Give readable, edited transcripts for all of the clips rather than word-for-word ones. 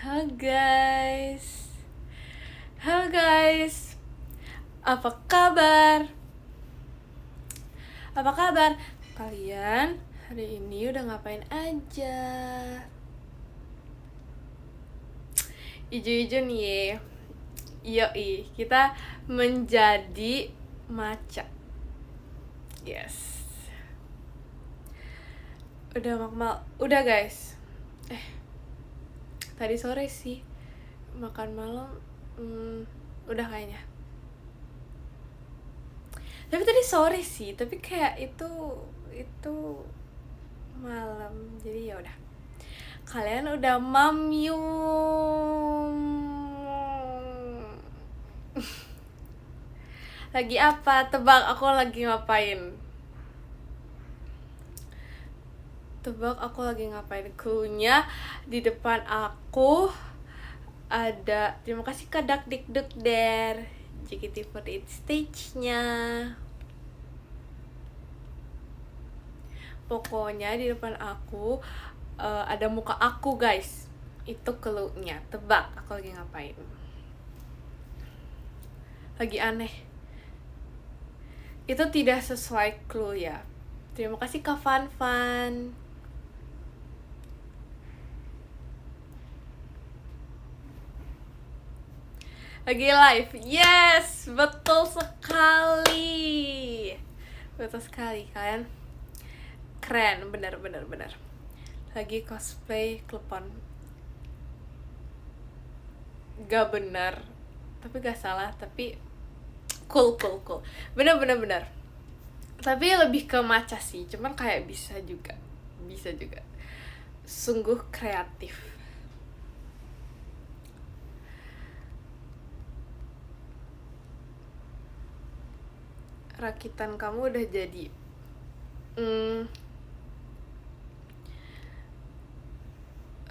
Halo guys. Halo guys. Apa kabar? Apa kabar? Kalian hari ini udah ngapain aja? Ijo-ijo nih ye. Yoi, kita menjadi maca. Yes. Udah guys. Tadi sore sih makan malam udah kayaknya. Tapi tadi sore sih, tapi kayak itu malam. Jadi ya udah. Kalian udah mamyum. Lagi apa? Tebak aku lagi ngapain? Tebak aku lagi ngapain? Cluenya di depan aku ada terima kasih Kak Dakdikduk der JKT48 stage-nya. Pokoknya di depan aku ada muka aku guys. Itu cluenya. Tebak aku lagi ngapain? Lagi aneh. Itu tidak sesuai clue ya. Terima kasih Kak Fan. Lagi live. Yes, betul sekali. Betul sekali kan? Keren, benar. Lagi cosplay Klepon. Gak benar. Tapi gak salah, tapi cool. Benar. Tapi lebih ke maca sih, cuman kayak bisa juga. Sungguh kreatif. Rakitan kamu udah jadi.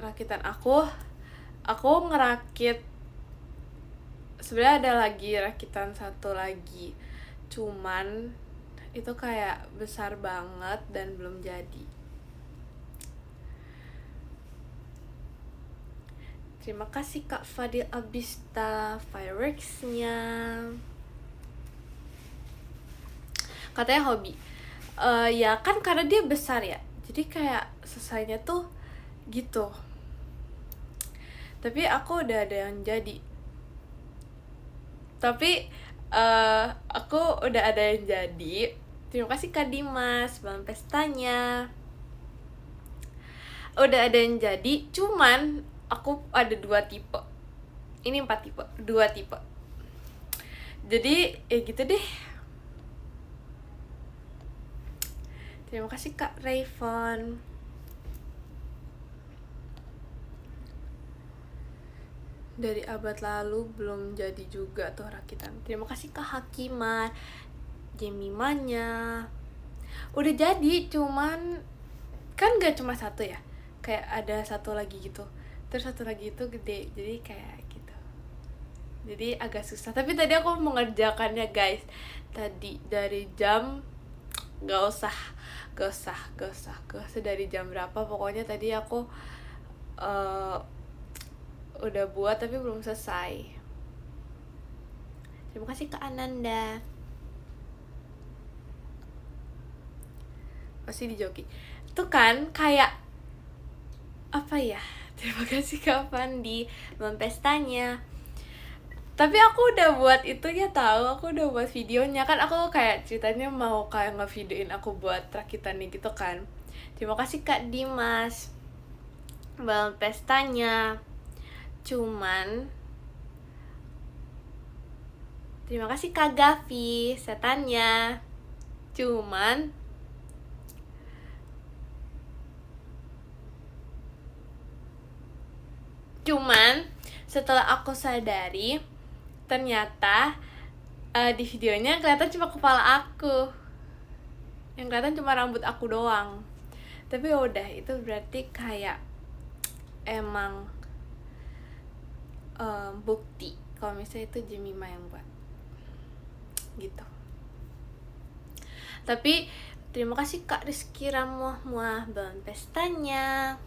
Rakitan aku ngerakit. Sebenarnya ada lagi rakitan satu lagi, cuman itu kayak besar banget dan belum jadi. Terima kasih Kak Fadil Abista fireworks-nya. Katanya hobi. Ya kan karena dia besar ya, jadi kayak selesainya tuh gitu. Tapi aku udah ada yang jadi. Terima kasih Kak Dimas, Bang Pestanya. Udah ada yang jadi, cuman aku ada 2 tipe. Ini 4 tipe, 2 tipe. Jadi ya gitu deh. Terima kasih Kak Rayvon. Dari abad lalu belum jadi juga tuh rakitan. Terima kasih Kak Hakiman. Jemimanya udah jadi, cuman kan gak cuma satu ya, kayak ada satu lagi gitu, terus satu lagi itu gede, jadi kayak gitu, jadi agak susah. Tapi tadi aku mengerjakannya guys, tadi dari jam gak usah dari jam berapa, pokoknya tadi aku udah buat tapi belum selesai. Terima kasih Kak Ananda. Pasti di joki tuh kan kayak apa ya. Terima kasih Kak Fandi, Bang Pestanya. Tapi aku udah buat itu ya, tahu, aku udah buat videonya kan. Aku kayak ceritanya mau kayak ngevideoin aku buat rakitannya gitu kan. Terima kasih Kak Dimas, Bang Pestanya. Cuman terima kasih Kak Gavi, setannya. Cuman setelah aku sadari, ternyata di videonya kelihatan cuma kepala aku, yang kelihatan cuma rambut aku doang. Tapi ya udah, itu berarti kayak emang bukti kalau misalnya itu Jemima yang buat gitu. Tapi terima kasih Kak Rizky Ramuah, 'Bang Pestanya.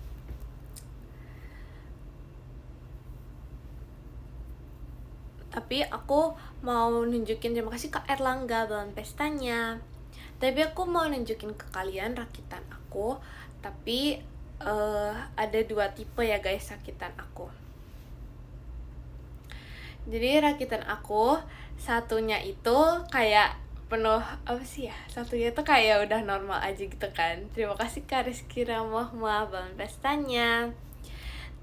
Tapi aku mau nunjukin terima kasih ke Erlangga balon pestanya. Tapi aku mau nunjukin ke kalian rakitan aku. Tapi ada 2 tipe ya guys rakitan aku. Jadi rakitan aku satunya itu kayak penuh apa sih ya, satunya itu kayak udah normal aja gitu kan. Terima kasih Kak Rizky Ramohma balon pestanya.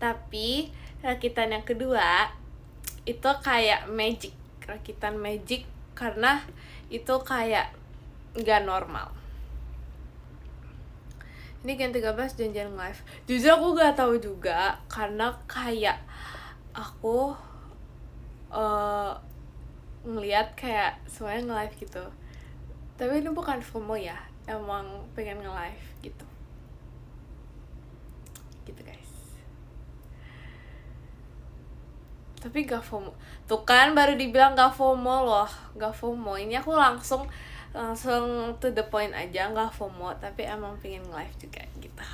Tapi rakitan yang kedua itu kayak magic, rakitan magic, karena itu kayak nggak normal. Ini Gen 13 janjian live. Jujur aku gak tahu juga, karena kayak aku ngeliat kayak semuanya nge-live gitu. Tapi ini bukan FOMO ya, emang pengen nge-live gitu. Gitu guys. Tapi gak FOMO. Tuh kan baru dibilang gak FOMO loh. Gak FOMO. Ini aku langsung to the point aja, gak FOMO. Tapi emang pengen nge-live juga gitu.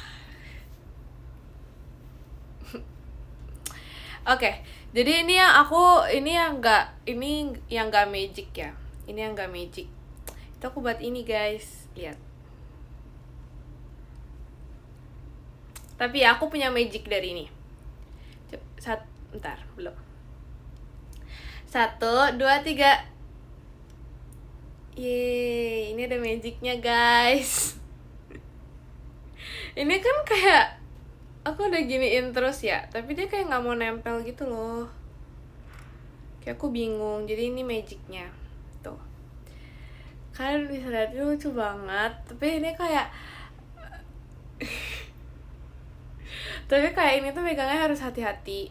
Oke, jadi ini yang gak magic ya. Ini yang gak magic. Itu aku buat ini guys, lihat. Tapi aku punya magic dari ini. Bentar, belum. 1, 2, 3. Yeay, ini ada magicnya guys. Ini kan kayak aku udah giniin terus ya, tapi dia kayak nggak mau nempel gitu loh. Kayak aku bingung. Jadi ini magicnya tuh. Kalian bisa lihat ini lucu banget. Tapi ini kayak tapi kayak ini tuh megangnya harus hati-hati,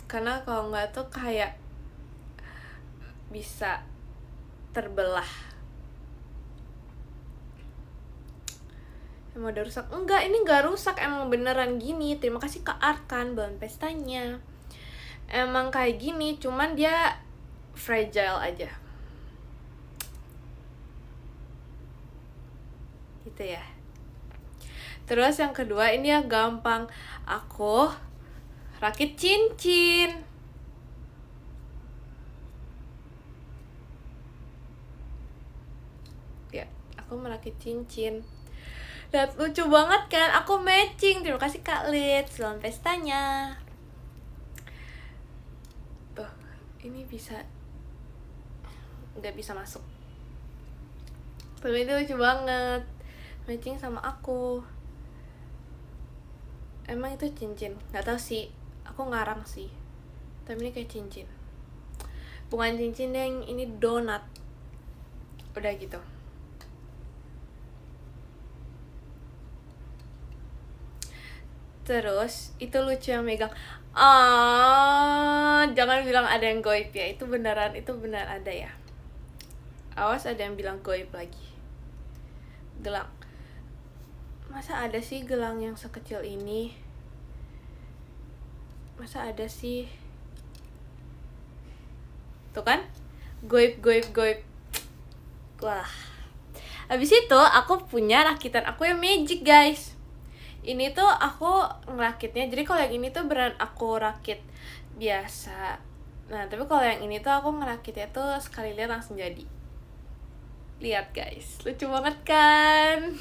karena kalau nggak tuh kayak bisa terbelah. Emang udah rusak? Enggak, ini nggak rusak, emang beneran gini. Terima kasih Kak Arkan balon pestanya. Emang kayak gini, cuman dia fragile aja gitu ya. Terus yang kedua ini ya gampang, aku rakit cincin. Ya, aku merakit cincin. Lihat, lucu banget kan? Aku matching. Terima kasih Kak Lid balon pestanya. Tuh, ini bisa nggak bisa masuk. Tapi itu lucu banget, matching sama aku. Emang itu cincin? Nggak tahu sih, aku ngarang sih. Tapi ini kayak cincin. Bukan cincin yang ini donat. Udah gitu. Terus itu lucu yang megang. Jangan bilang ada yang goib ya. Itu benar ada ya. Awas ada yang bilang goib lagi. Gelang. Masa ada sih gelang yang sekecil ini? Masa ada sih? Tuh kan? Goib. Wah. Habis itu aku punya rakitan aku yang magic guys. Ini tuh aku ngerakitnya, jadi kalau yang ini tuh beneran aku rakit biasa. Nah tapi kalau yang ini tuh aku ngerakitnya tuh sekali lihat langsung jadi. Lihat guys, lucu banget kan?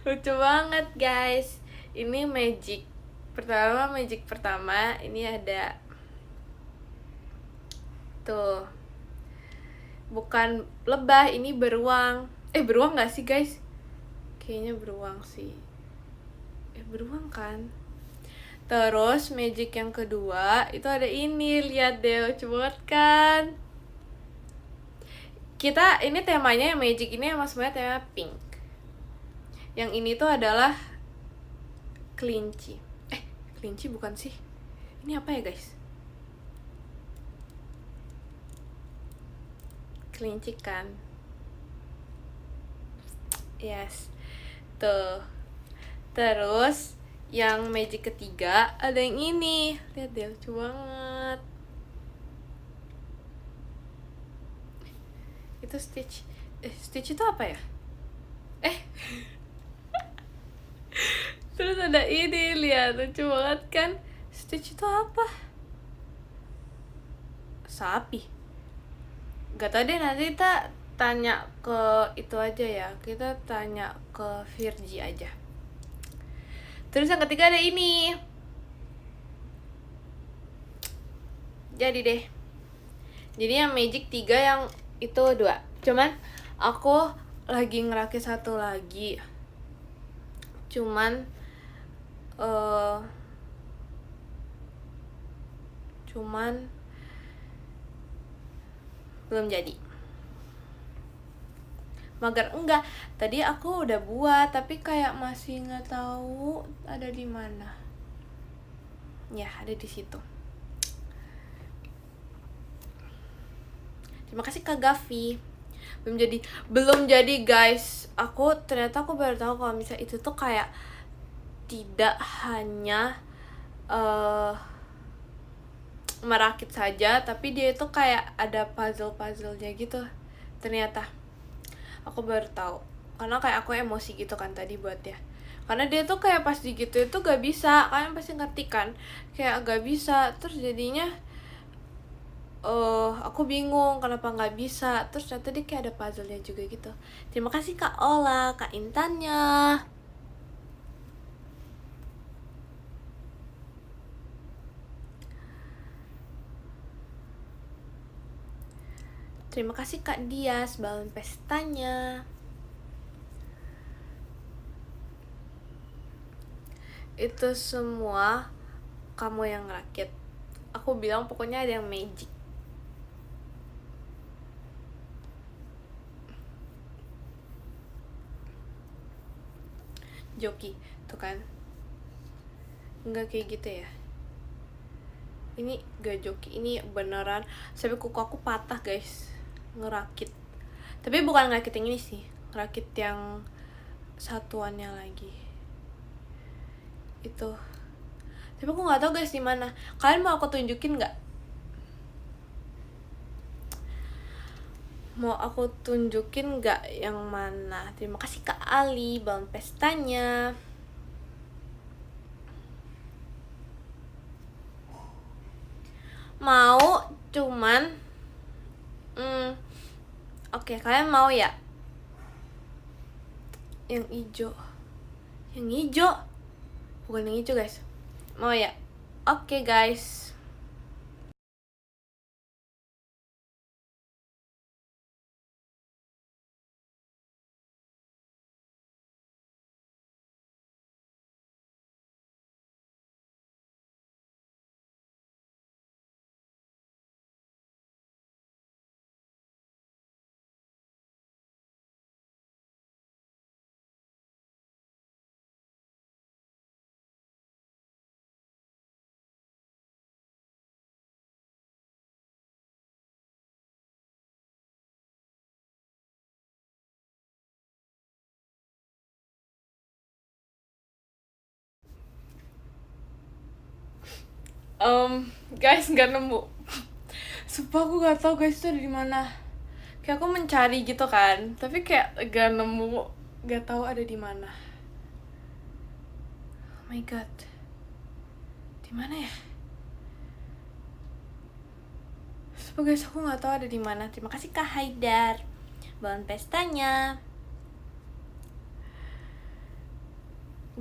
Lucu banget guys. Ini magic pertama ini ada tuh, bukan lebah, ini beruang. Beruang gak sih guys? Kayaknya beruang sih. Beruang kan? Terus magic yang kedua itu ada ini, lihat deh, lucu banget kan? Kita ini temanya yang magic ini emang sebenarnya tema pink. Yang ini tuh adalah kelinci. Kelinci bukan sih? Ini apa ya guys? Kelinci kan? Yes. Tuh. Terus yang magic ketiga ada yang ini. Lihat deh, lucu banget. Itu Stitch. Stitch itu apa ya? Terus ada ini, lihat, lucu banget kan? Stitch itu apa? sapi. Gak tau deh, nanti kita tanya ke itu aja ya, kita tanya ke Virgi aja. Terus yang ketiga ada ini. Jadi deh, jadi yang magic 3, yang itu 2. Cuman aku lagi ngerakit satu lagi, cuman belum jadi. Mager enggak, tadi aku udah buat tapi kayak masih nggak tahu ada di mana. Ya, ada di situ. Terima kasih Kak Gavi. Belum jadi guys. Ternyata aku baru tahu kalau misalnya itu tuh kayak tidak hanya merakit saja, tapi dia itu kayak ada puzzle-puzzlenya gitu. Ternyata aku baru tahu, karena kayak aku emosi gitu kan tadi buat ya. Karena dia tuh kayak pas digitu itu gak bisa, kalian pasti ngerti kan, kayak gak bisa. Terus jadinya aku bingung kenapa nggak bisa. Terus ternyata dia kayak ada puzzle-nya juga gitu. Terima kasih Kak Ola, Kak Intannya. Terima kasih Kak Dias, balon pestanya. Itu semua kamu yang rakit. Aku bilang pokoknya ada yang magic. Joki, tuh kan. Enggak kayak gitu ya. Ini gak joki, ini beneran. Sampai kuku aku patah guys, ngerakit. Tapi bukan ngerakit yang ini sih, ngerakit yang satuannya lagi. Itu. Tapi aku nggak tahu guys di mana. Kalian mau aku tunjukin nggak? Mau aku tunjukin nggak yang mana? Terima kasih Kak Ali, balon pestanya. Mau, cuman oke, kalian mau ya? Yang hijau bukan yang hijau guys. Mau ya? Oke guys. Guys, nggak nemu. Sumpah aku nggak tahu guys itu ada di mana. Kayak aku mencari gitu kan, tapi kayak gak nemu, gak tahu ada di mana. Oh my god, di mana ya? Sumpah guys, aku nggak tahu ada di mana. Terima kasih Kak Haidar, balon pestanya.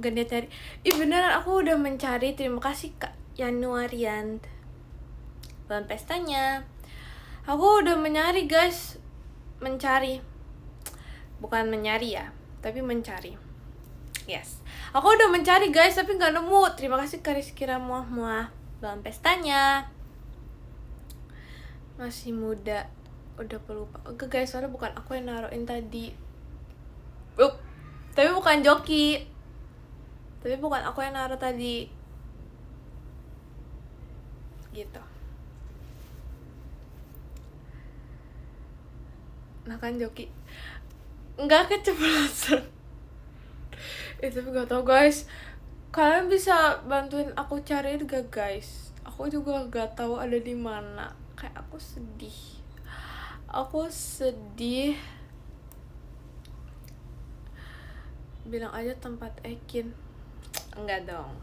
Gak dia cari. Ih beneran aku udah mencari. Terima kasih Kak Januarian, balon pestanya. Aku udah mencari guys, bukan menyari ya, tapi mencari. Yes, aku udah mencari guys tapi nggak nemu. Terima kasih Kak Rizkira muah balon pestanya. Masih muda, udah pelupa. Oke guys, soalnya bukan aku yang naruhin tadi. Tapi bukan joki. Tapi bukan aku yang naruh tadi. Gitu. Nah kan joki. Enggak keceplosan. Tapi gak tau guys. Kalian bisa bantuin aku cari gak guys? Aku juga gak tahu ada di mana. Kayak aku sedih. Bilang aja tempat Ekin. Enggak dong.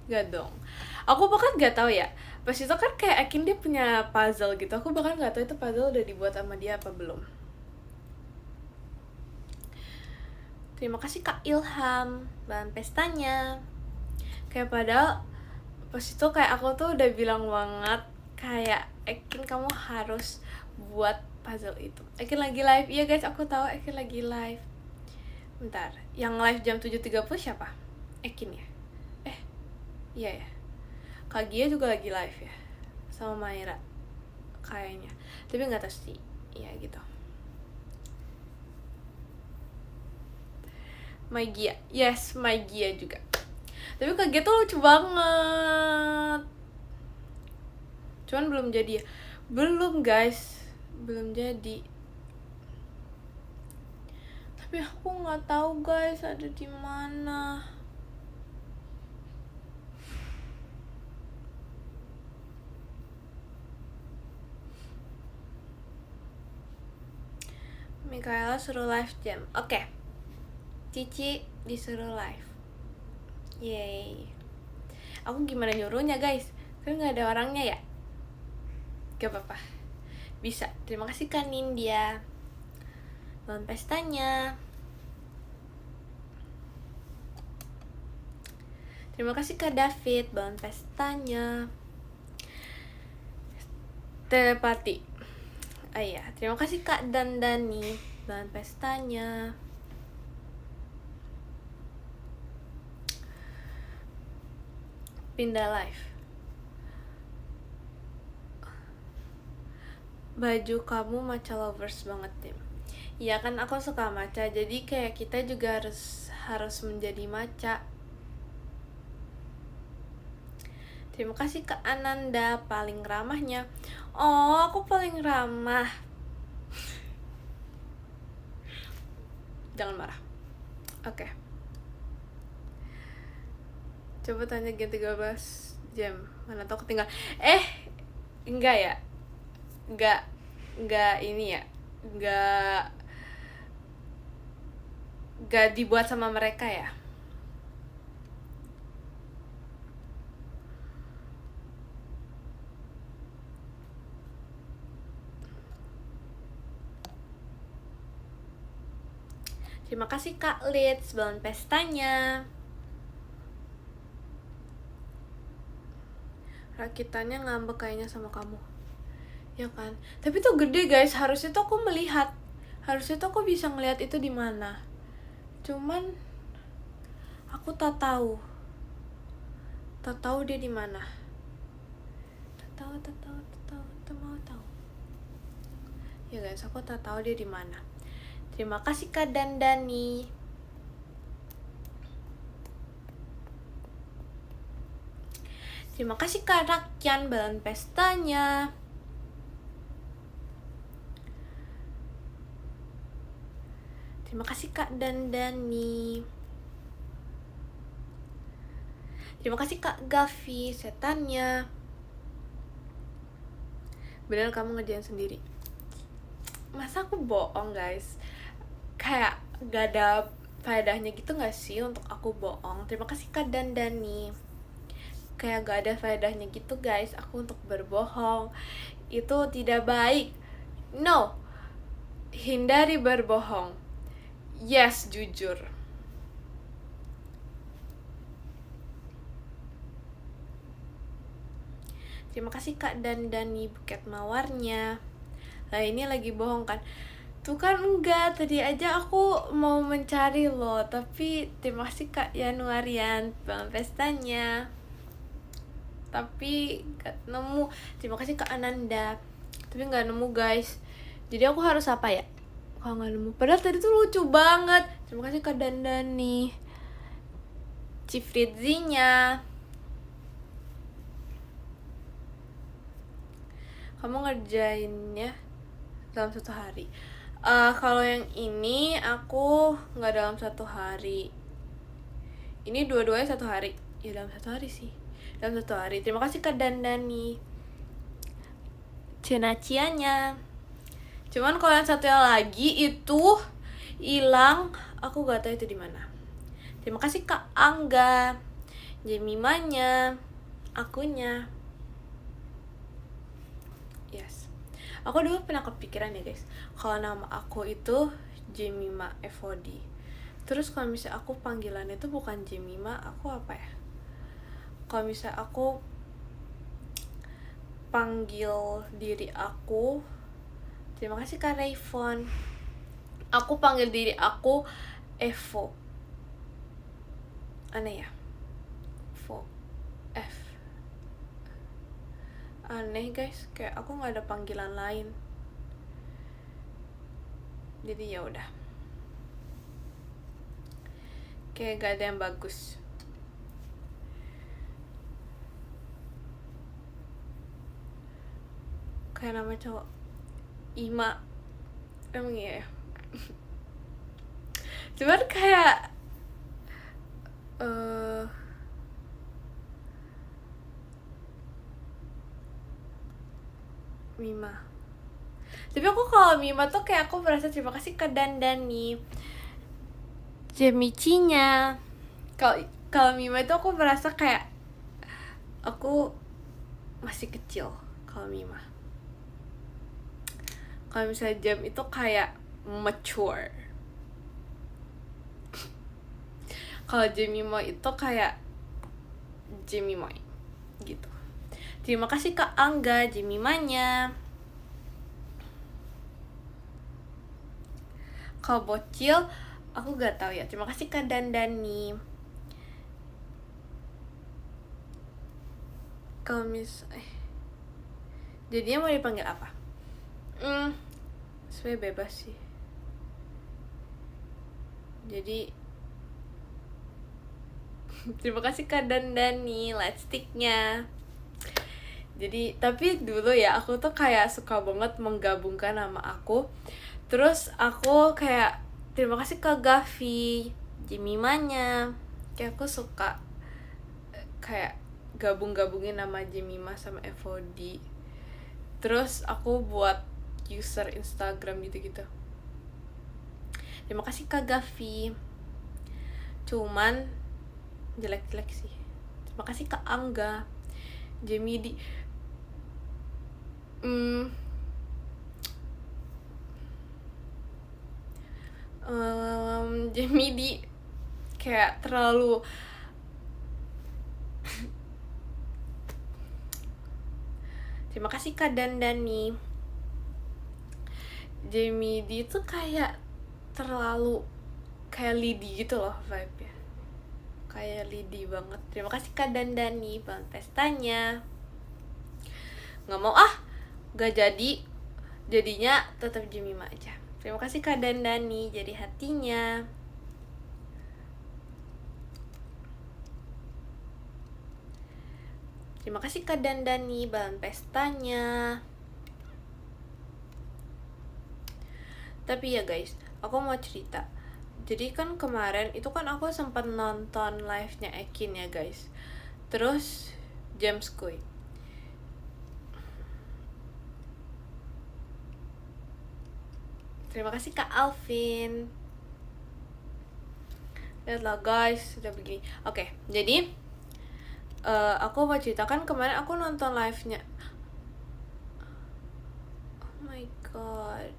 Gak dong. Aku bahkan gak tahu ya. Pas itu kan kayak Akin dia punya puzzle gitu. Aku bahkan gak tahu itu puzzle udah dibuat sama dia apa belum. Terima kasih Kak Ilham, bahan pestanya. Kayak padahal pas itu kayak aku tuh udah bilang banget kayak Akin kamu harus buat puzzle itu. Akin lagi live. Iya guys, aku tahu Akin lagi live. Bentar, yang live jam 7.30 siapa? Akin ya? Iya ya. Kak Gia juga lagi live ya. Sama Maira kayaknya. Tapi nggak tahu sih. Iya gitu. My Gia. Yes, My Gia juga. Tapi Kak Gia tuh lucu banget. Cuman belum jadi ya. Belum guys. Belum jadi. Tapi aku nggak tahu guys ada di mana. Mikaela suruh live jam. Oke. Cici disuruh live. Yeay. Aku gimana nyuruhnya guys? Kan nggak ada orangnya ya. Gak apa-apa. Bisa. Terima kasih Kak Nindya. Bahan pestanya. Terima kasih Kak David. Bahan pestanya. Telepati. Ah iya, terima kasih Kak Dandani. Bahan pestanya. Pindah live. Baju kamu matcha lovers banget Tim. Iya kan aku suka matcha, jadi kayak kita juga harus menjadi matcha. Terima kasih Kak Ananda, paling ramahnya. Oh, aku paling ramah. Jangan marah. Oke. Coba tanya Gen 13 jam. Mana tau ketinggalan. Enggak ya. Enggak ini ya. Enggak dibuat sama mereka ya. Terima kasih Kak Lids, bahan pestanya. Rakitannya ngambek kayaknya sama kamu. Ya kan? Tapi tuh gede guys, harusnya tuh aku melihat. Harusnya tuh aku bisa ngelihat itu di mana. Cuman aku tak tahu. Tak tahu dia di mana. Tak mau tahu. Ya guys, aku tak tahu dia di mana. Terima kasih Kak Dandani. Terima kasih Kak Rakyan, bahan pestanya. Terima kasih Kak Dandani. Terima kasih Kak Gavi, setannya. Bener kamu ngerjain sendiri. Masa aku bohong guys? Kayak gak ada faedahnya gitu gak sih untuk aku bohong? Terima kasih Kak Dandani. Kayak gak ada faedahnya gitu guys aku untuk berbohong. Itu tidak baik. No. Hindari berbohong. Yes, jujur. Terima kasih Kak Dandani, buket mawarnya. Lah ini lagi bohong kan? Tuh kan enggak, tadi aja aku mau mencari loh. Tapi terima kasih Kak Januarian, bang pestanya. Tapi gak nemu. Terima kasih Kak Ananda. Tapi gak nemu guys. Jadi aku harus apa ya? Kalau gak nemu. Padahal tadi tuh lucu banget. Terima kasih Kak Dandani. Cifridzinya. Kamu ngerjainnya dalam 1 hari. Kalau yang ini aku nggak dalam 1 hari. Ini dua-duanya 1 hari. Ya dalam 1 hari sih. Dalam 1 hari. Terima kasih Kak Dandani. Cenacianya. Cuman kalau yang satunya lagi itu hilang. Aku nggak tahu itu di mana. Terima kasih Kak Angga. Jemimanya, akunya. Yes. Aku dulu pernah kepikiran ya guys, kalau nama aku itu Jemima Evody. Terus kalau misalnya aku panggilannya itu bukan Jemima, aku apa ya? Kalau misalnya aku panggil diri aku, terima kasih Kak Rayfon. Aku panggil diri aku Evo. Aneh ya? Evo. F. Aneh guys, kayak aku nggak ada panggilan lain. Jadi ya udah. Kayak gak ada yang bagus. Kayak nama cowok Ima. Emang iya ya? Cuman kayak Mima. Tapi aku kalau Mima tuh kayak aku merasa terima kasih ke Dandani, Jemicinya. Kalau Mima itu aku merasa kayak aku masih kecil kalau Mima. Kalau misalnya Jam itu kayak mature. Kalau Jemima itu kayak Jemimoy gitu. Terima kasih Kak Angga Jemimanya. Kalau bocil aku gak tahu ya. Terima kasih Kak Dandani. Kalau jadinya mau dipanggil apa? Sebenarnya bebas sih. Jadi terima kasih Kak Dandani lightsticknya. Jadi tapi dulu ya aku tuh kayak suka banget menggabungkan nama aku. Terus aku kayak terima kasih Kak Gavi Jemimanya. Kayak aku suka kayak gabungin nama Jemima sama Evody. Terus aku buat user Instagram gitu-gitu. Terima kasih Kak Gavi. Cuman jelek-jelek sih. Terima kasih Kak Angga Jemidi. Jemidi kayak terlalu terima kasih Kak Dandani. Jemidi tuh kayak terlalu kayak Lidi gitu loh vibe-nya. Kayak Lidi banget. Terima kasih Kak Dandani bang pestanya. Nggak mau gak jadi. Jadinya tetap Jemima aja. Terima kasih Kak Dandani jadi hatinya. Terima kasih Kak Dandani bahan pestanya. Tapi ya guys, aku mau cerita. Jadi kan kemarin itu kan aku sempat nonton live-nya Ekin ya guys. Terus James Kuy. Terima kasih Kak Alvin. Lihatlah guys, sudah begini. Oke, jadi aku mau ceritakan kemarin aku nonton live-nya. Oh my god.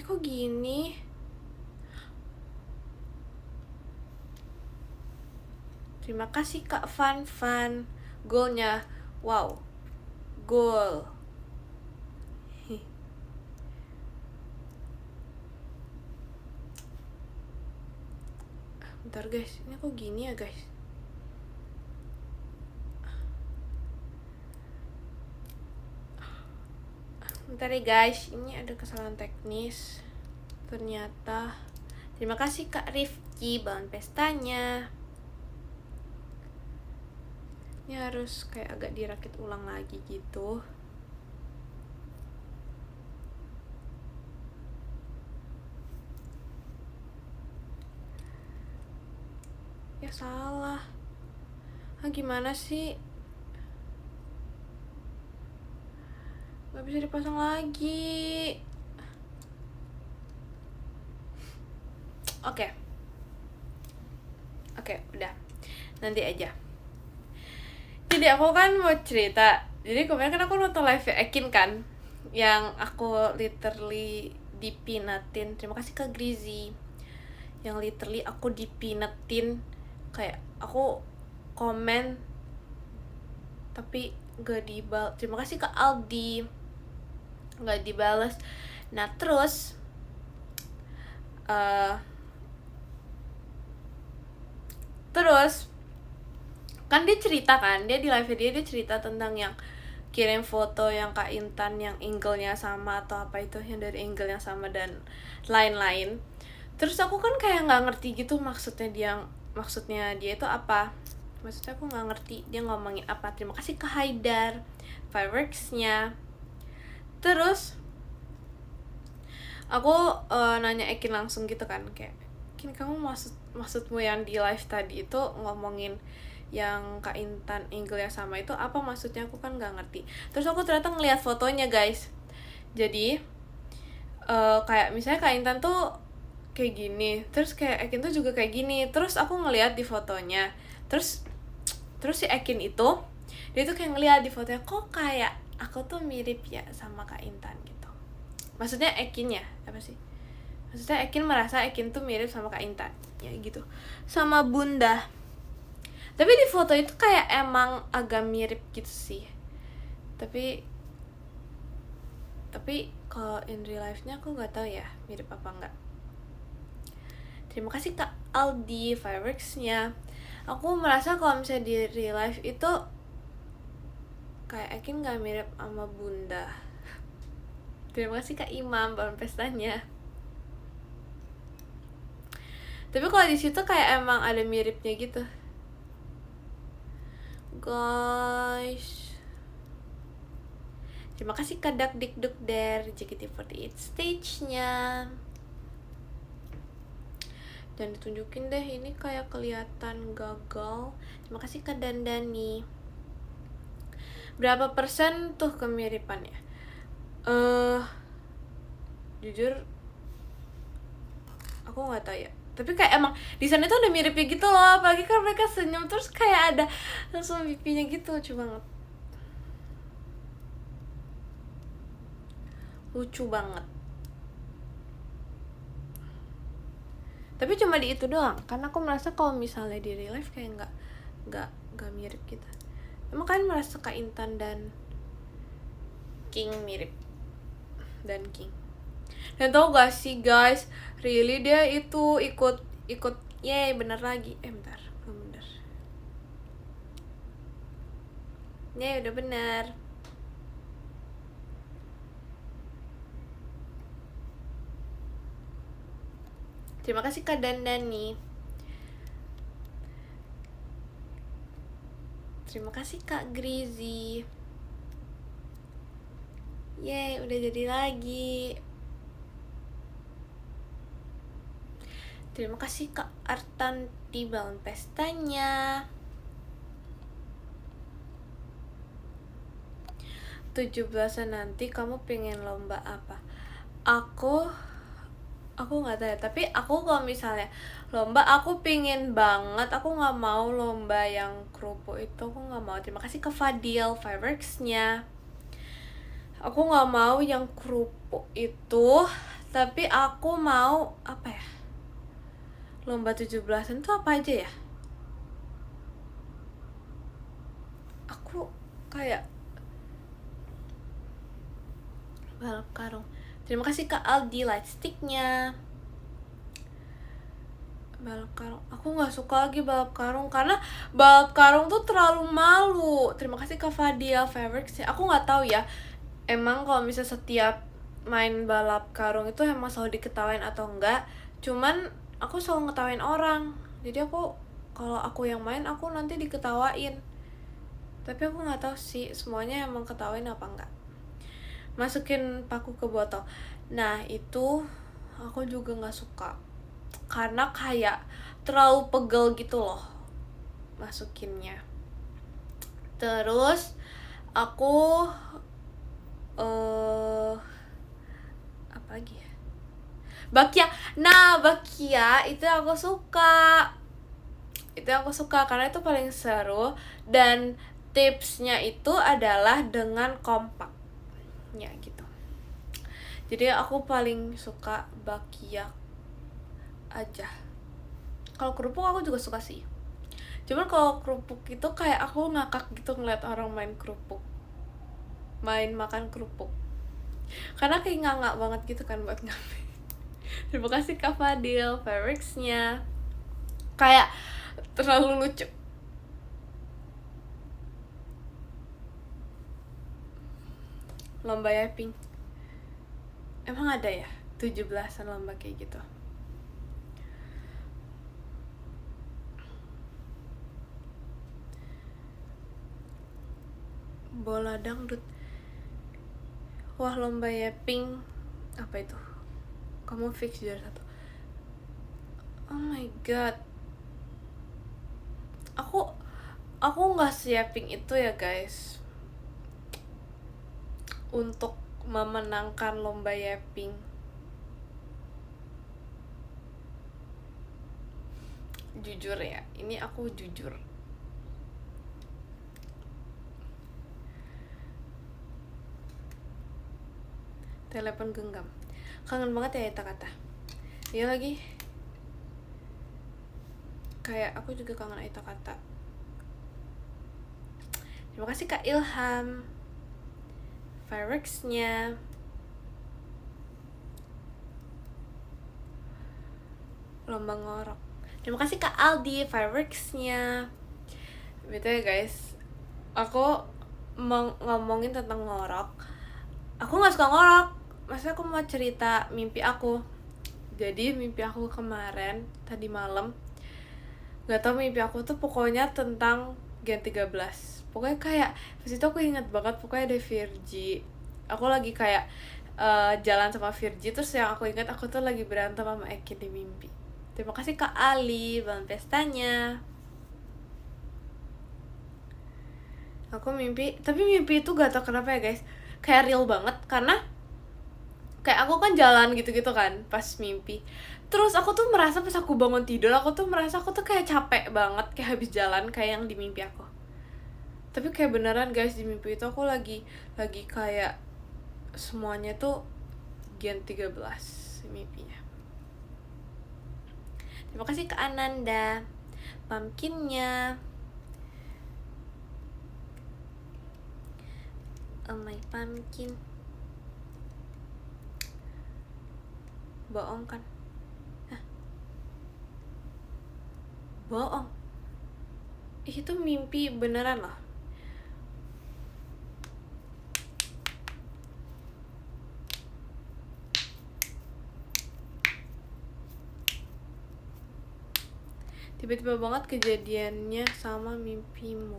Kok gini? Terima kasih Kak Fan. Goalnya, wow, goal. Bentar guys, ini kok gini ya guys? Bentar ya guys, ini ada kesalahan teknis ternyata. Terima kasih Kak Rifki bahan pestanya. Ini harus kayak agak dirakit ulang lagi gitu. Ya salah. Gimana sih? Gak bisa dipasang lagi. Oke. Oke, udah. Nanti aja. Jadi aku kan mau cerita. Jadi kemarin kan aku nonton live Ekin kan, yang aku literally dipinatin. Terima kasih Kak Grizi. Yang literally aku dipinatin, kayak aku komen tapi gak dibal. Terima kasih Kak Aldi, gak dibales. Nah terus kan dia cerita kan, dia di live dia cerita tentang yang kirim foto yang Kak Intan yang angle-nya sama atau apa itu, yang dari angle yang sama dan lain-lain. Terus aku kan kayak nggak ngerti gitu maksudnya dia itu apa. Maksudnya aku nggak ngerti dia ngomongin apa. Terima kasih ke Haidar fireworks-nya. Terus aku nanya Ekin langsung gitu kan, kayak Ekin, kamu maksudmu yang di live tadi itu ngomongin yang Kak Intan angle yang sama itu apa maksudnya, aku kan nggak ngerti. Terus aku ternyata ngeliat fotonya guys. Jadi kayak misalnya Kak Intan tuh kayak gini, terus kayak Ekin tuh juga kayak gini. Terus aku ngeliat di fotonya, terus si Ekin itu dia tuh kayak ngeliat di fotonya, kok kayak aku tuh mirip ya sama Kak Intan gitu. Maksudnya Ekin ya, apa sih? Maksudnya Ekin merasa Ekin tuh mirip sama Kak Intan ya gitu, sama Bunda. Tapi di foto itu kayak emang agak mirip gitu sih. Tapi kalau in real life-nya aku nggak tahu ya mirip apa enggak. Terima kasih Kak Aldi fireworks-nya. Aku merasa kalau misalnya di real life itu kayak Ekin nggak mirip sama Bunda. Terima kasih Kak Imam balon pestanya. Tapi kalau di situ kayak emang ada miripnya gitu guys. Terima kasih Kadak Dikduk Der JKT48 stage-nya. Jangan ditunjukin deh, ini kayak kelihatan gagal. Terima kasih Kak Dandani. Berapa persen tuh kemiripannya? Jujur aku nggak tahu ya. Tapi kayak emang di sana tuh udah miripnya gitu loh, apalagi kan mereka senyum terus kayak ada langsung pipinya gitu, lucu banget. Lucu banget. Tapi cuma di itu doang, karena aku merasa kalau misalnya di real life kayak nggak mirip gitu. Emang kalian merasa Kak Intan dan King mirip? Dan King. Dan tau gak sih guys, really dia itu ikut yeay bener lagi. Bentar, belum bener. Yeay udah bener. Terima kasih Kak Dandani. Terima kasih Kak Grizi. Yeay udah jadi lagi. Terima kasih Kak Artanti balon pestanya. 17-an nanti kamu pengen lomba apa? Aku nggak tahu ya, tapi aku kalau misalnya lomba aku pingin banget, aku nggak mau lomba yang kerupuk itu, aku nggak mau. Terima kasih ke Fadil fireworks-nya. Aku nggak mau yang kerupuk itu, tapi aku mau apa ya, lomba 17-an tuh apa aja ya? Aku kayak balap karung. Terima kasih Kak Aldi light stick-nya. Balap karung, aku nggak suka lagi balap karung karena balap karung tuh terlalu malu. Terima kasih Kak Fadil fireworks-nya. Aku nggak tahu ya, emang kalau misalnya setiap main balap karung itu emang selalu diketawain atau enggak. Cuman aku selalu ngetawain orang, jadi aku kalau aku yang main aku nanti diketawain. Tapi aku nggak tahu sih semuanya emang ketawain apa enggak. Masukin paku ke botol, nah itu aku juga nggak suka karena kayak terlalu pegel gitu loh masukinnya. Terus aku apa lagi ya, Bakia. Nah Bakia itu aku suka. Itu yang aku suka karena itu paling seru, dan tipsnya itu adalah dengan kompak ya gitu. Jadi aku paling suka bakyak aja. Kalau kerupuk aku juga suka sih, cuman kalau kerupuk itu kayak aku ngakak gitu ngeliat orang main makan kerupuk, karena kayak ngangak banget gitu kan buat ngambil. Terima kasih Kak Fadil, fireworksnya kayak terlalu lucu. Lomba yaping, emang ada ya 17-an lomba kayak gitu? Bola dangdut, wah lomba yaping apa itu, kamu fix juara 1. Oh my god, aku nggak siapin itu ya guys untuk memenangkan lomba yaping. Jujur ya, ini aku jujur. Telepon genggam, kangen banget ya kata-kata. Iya lagi, kayak aku juga kangen kata-kata. Terima kasih Kak Ilham, fireworksnya. Lomba ngorok, terima kasih Kak Aldi, fireworksnya. Betul ya guys, aku mau ngomongin tentang ngorok. Aku nggak suka ngorok, maksudnya aku mau cerita mimpi aku. Jadi mimpi aku kemarin tadi malam, nggak tahu mimpi aku tuh pokoknya tentang Gen 13. Pokoknya kayak pas itu aku ingat banget, pokoknya ada Virgi. Aku lagi kayak jalan sama Virgi, terus yang aku ingat aku tuh lagi berantem sama Ekin di mimpi. Terima kasih Kak Ali, Bang Pestanya. Aku mimpi, tapi mimpi itu gak tau kenapa ya guys, kayak real banget, karena kayak aku kan jalan gitu-gitu kan pas mimpi. Terus aku tuh merasa pas aku bangun tidur, aku tuh merasa aku tuh kayak capek banget, kayak habis jalan kayak yang di mimpi aku. Tapi kayak beneran guys, di mimpi itu aku lagi kayak semuanya tuh Gen 13 mimpinya. Terima kasih ke Ananda, pumpkinnya. Oh my pumpkin. Bohong kan? Hah? Bohong. Itu mimpi beneran loh. Tiba-tiba banget kejadiannya sama mimpimu.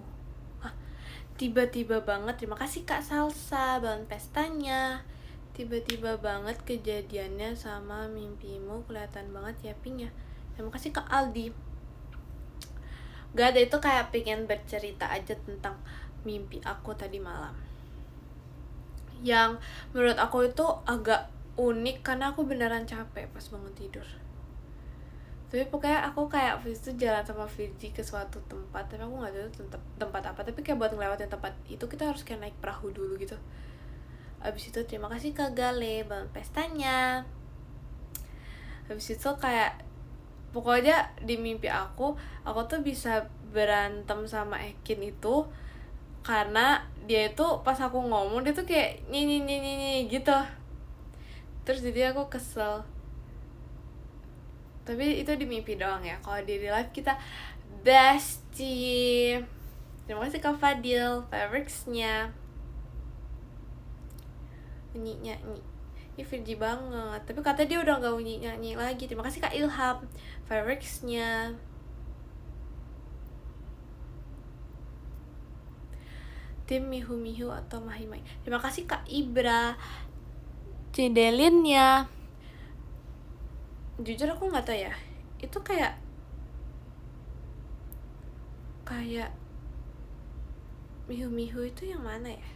Tiba-tiba banget, terima kasih Kak Salsa, Bang Pestanya. Tiba-tiba banget kejadiannya sama mimpimu, kelihatan banget ya Ping ya. Terima kasih Kak Aldi. Gak ada, itu kayak pengen bercerita aja tentang mimpi aku tadi malam, yang menurut aku itu agak unik karena aku beneran capek pas bangun tidur. Tapi pokoknya aku kayak habis itu jalan sama Virgi ke suatu tempat, tapi aku nggak tahu tempat apa, tapi kayak buat ngelewatin tempat itu kita harus kayak naik perahu dulu gitu. Habis itu terima kasih Kak Gale, Bang Pestanya. Habis itu kayak pokoknya di mimpi aku tuh bisa berantem sama Ekin itu karena dia itu pas aku ngomong dia tuh kayak nyi gitu. Terus jadi aku kesel. Tapi itu di mimpi doang ya. Kalau di real life kita bestie. Terima kasih Kak Fadil, fireworksnya. Nyanyi. Ini Virgi banget. Tapi katanya dia udah gak nyanyi lagi. Terima kasih Kak Ilham, fireworksnya. Tim Mihu atau Mahimai. Terima kasih Kak Ibra, Cedelinnya. Jujur aku nggak tahu ya, itu kayak Mihu itu yang mana ya?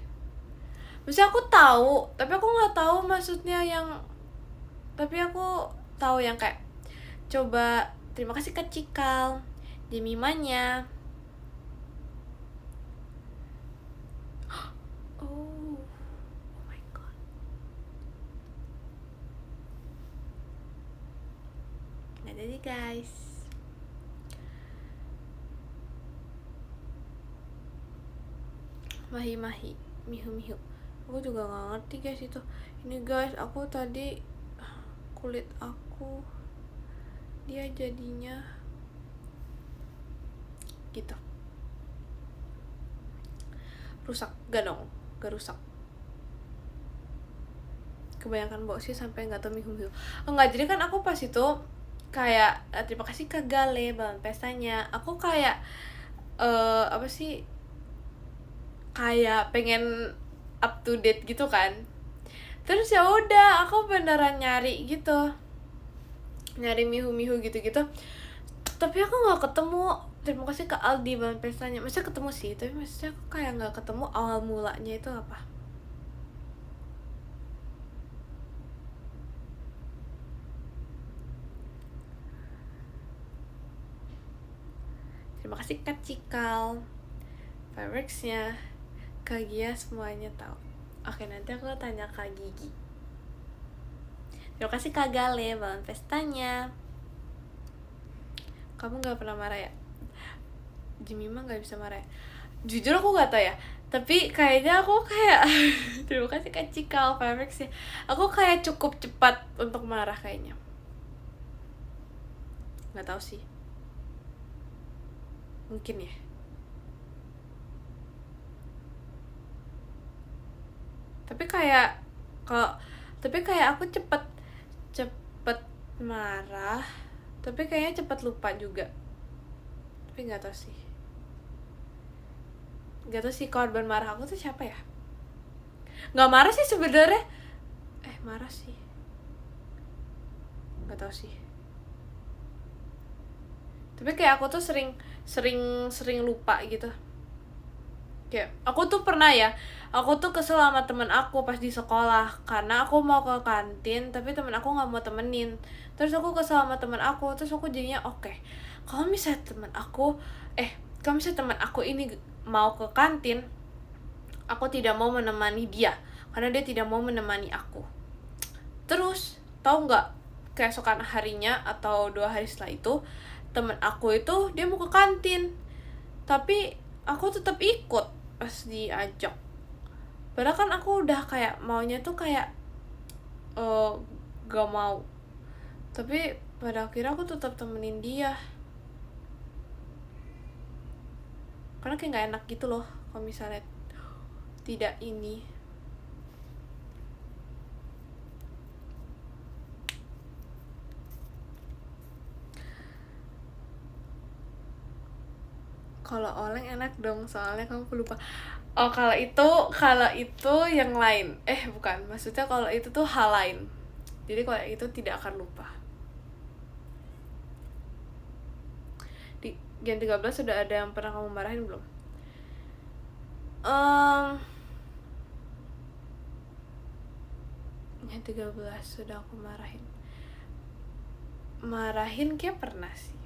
Maksudnya aku tahu, tapi aku nggak tahu maksudnya yang. Tapi aku tahu yang kayak coba. Terima kasih Kak Cikal, Jemimanya. Oh my god. Nah jadi guys, mahi-mahi, mihu-mihu. Aku juga gak ngerti guys itu. Ini guys, aku tadi kulit aku dia jadinya gitu. Rusak, gak dong, gak rusak. Kebanyakan bau sih sampai nggak tahu mihu-mihu. Enggak, jadi kan aku pas itu kayak terima kasih Kak Gale bahan pestanya. Aku kayak apa sih, kayak pengen up to date gitu kan. Terus ya udah, aku beneran nyari gitu, nyari mihu-mihu gitu-gitu. Tapi aku nggak ketemu. Terima kasih ke Aldi bahan pestanya. Maksudnya ketemu sih, tapi maksudnya aku kayak nggak ketemu awal mulanya itu apa. Terima kasih Kak Cikal, Fireworks-nya, Kak Gia, semuanya tahu. Oke, nanti aku tanya Kak Gigi. Terima kasih Kak Gale bahan pestanya. Kamu gak pernah marah ya? Jemima gak bisa marah ya? Jujur aku gak tau ya, tapi kayaknya aku kayak terima kasih Kak Cikal, Fireworks ya. Aku kayak cukup cepat untuk marah kayaknya. Gak tahu sih, mungkin ya. Tapi kayak aku cepet marah, tapi kayaknya cepet lupa juga. Tapi nggak tahu sih korban marah aku tuh siapa ya. Nggak marah sih sebenarnya, marah sih, nggak tahu sih. Tapi kayak aku tuh sering lupa gitu. Kayak aku tuh pernah ya, aku tuh kesel sama temen aku pas di sekolah karena aku mau ke kantin tapi temen aku nggak mau temenin. Terus aku kesel sama temen aku, terus aku jadinya oke, kalau misalnya temen aku ini mau ke kantin, aku tidak mau menemani dia karena dia tidak mau menemani aku. Terus tahu nggak, keesokan harinya atau 2 hari setelah itu temen aku itu dia mau ke kantin, tapi aku tetap ikut pas diajak. Padahal kan aku udah kayak maunya tuh kayak gak mau, tapi pada akhirnya aku tetap temenin dia karena kayak gak enak gitu loh kalau misalnya tidak ini. Kalau oleng enak dong, soalnya kamu lupa. Oh, kalau itu yang lain. Bukan, maksudnya kalau itu tuh hal lain. Jadi kalau itu tidak akan lupa. Di Gen 13 sudah ada yang pernah kamu marahin belum? Gen 13 sudah aku marahin kayak pernah sih.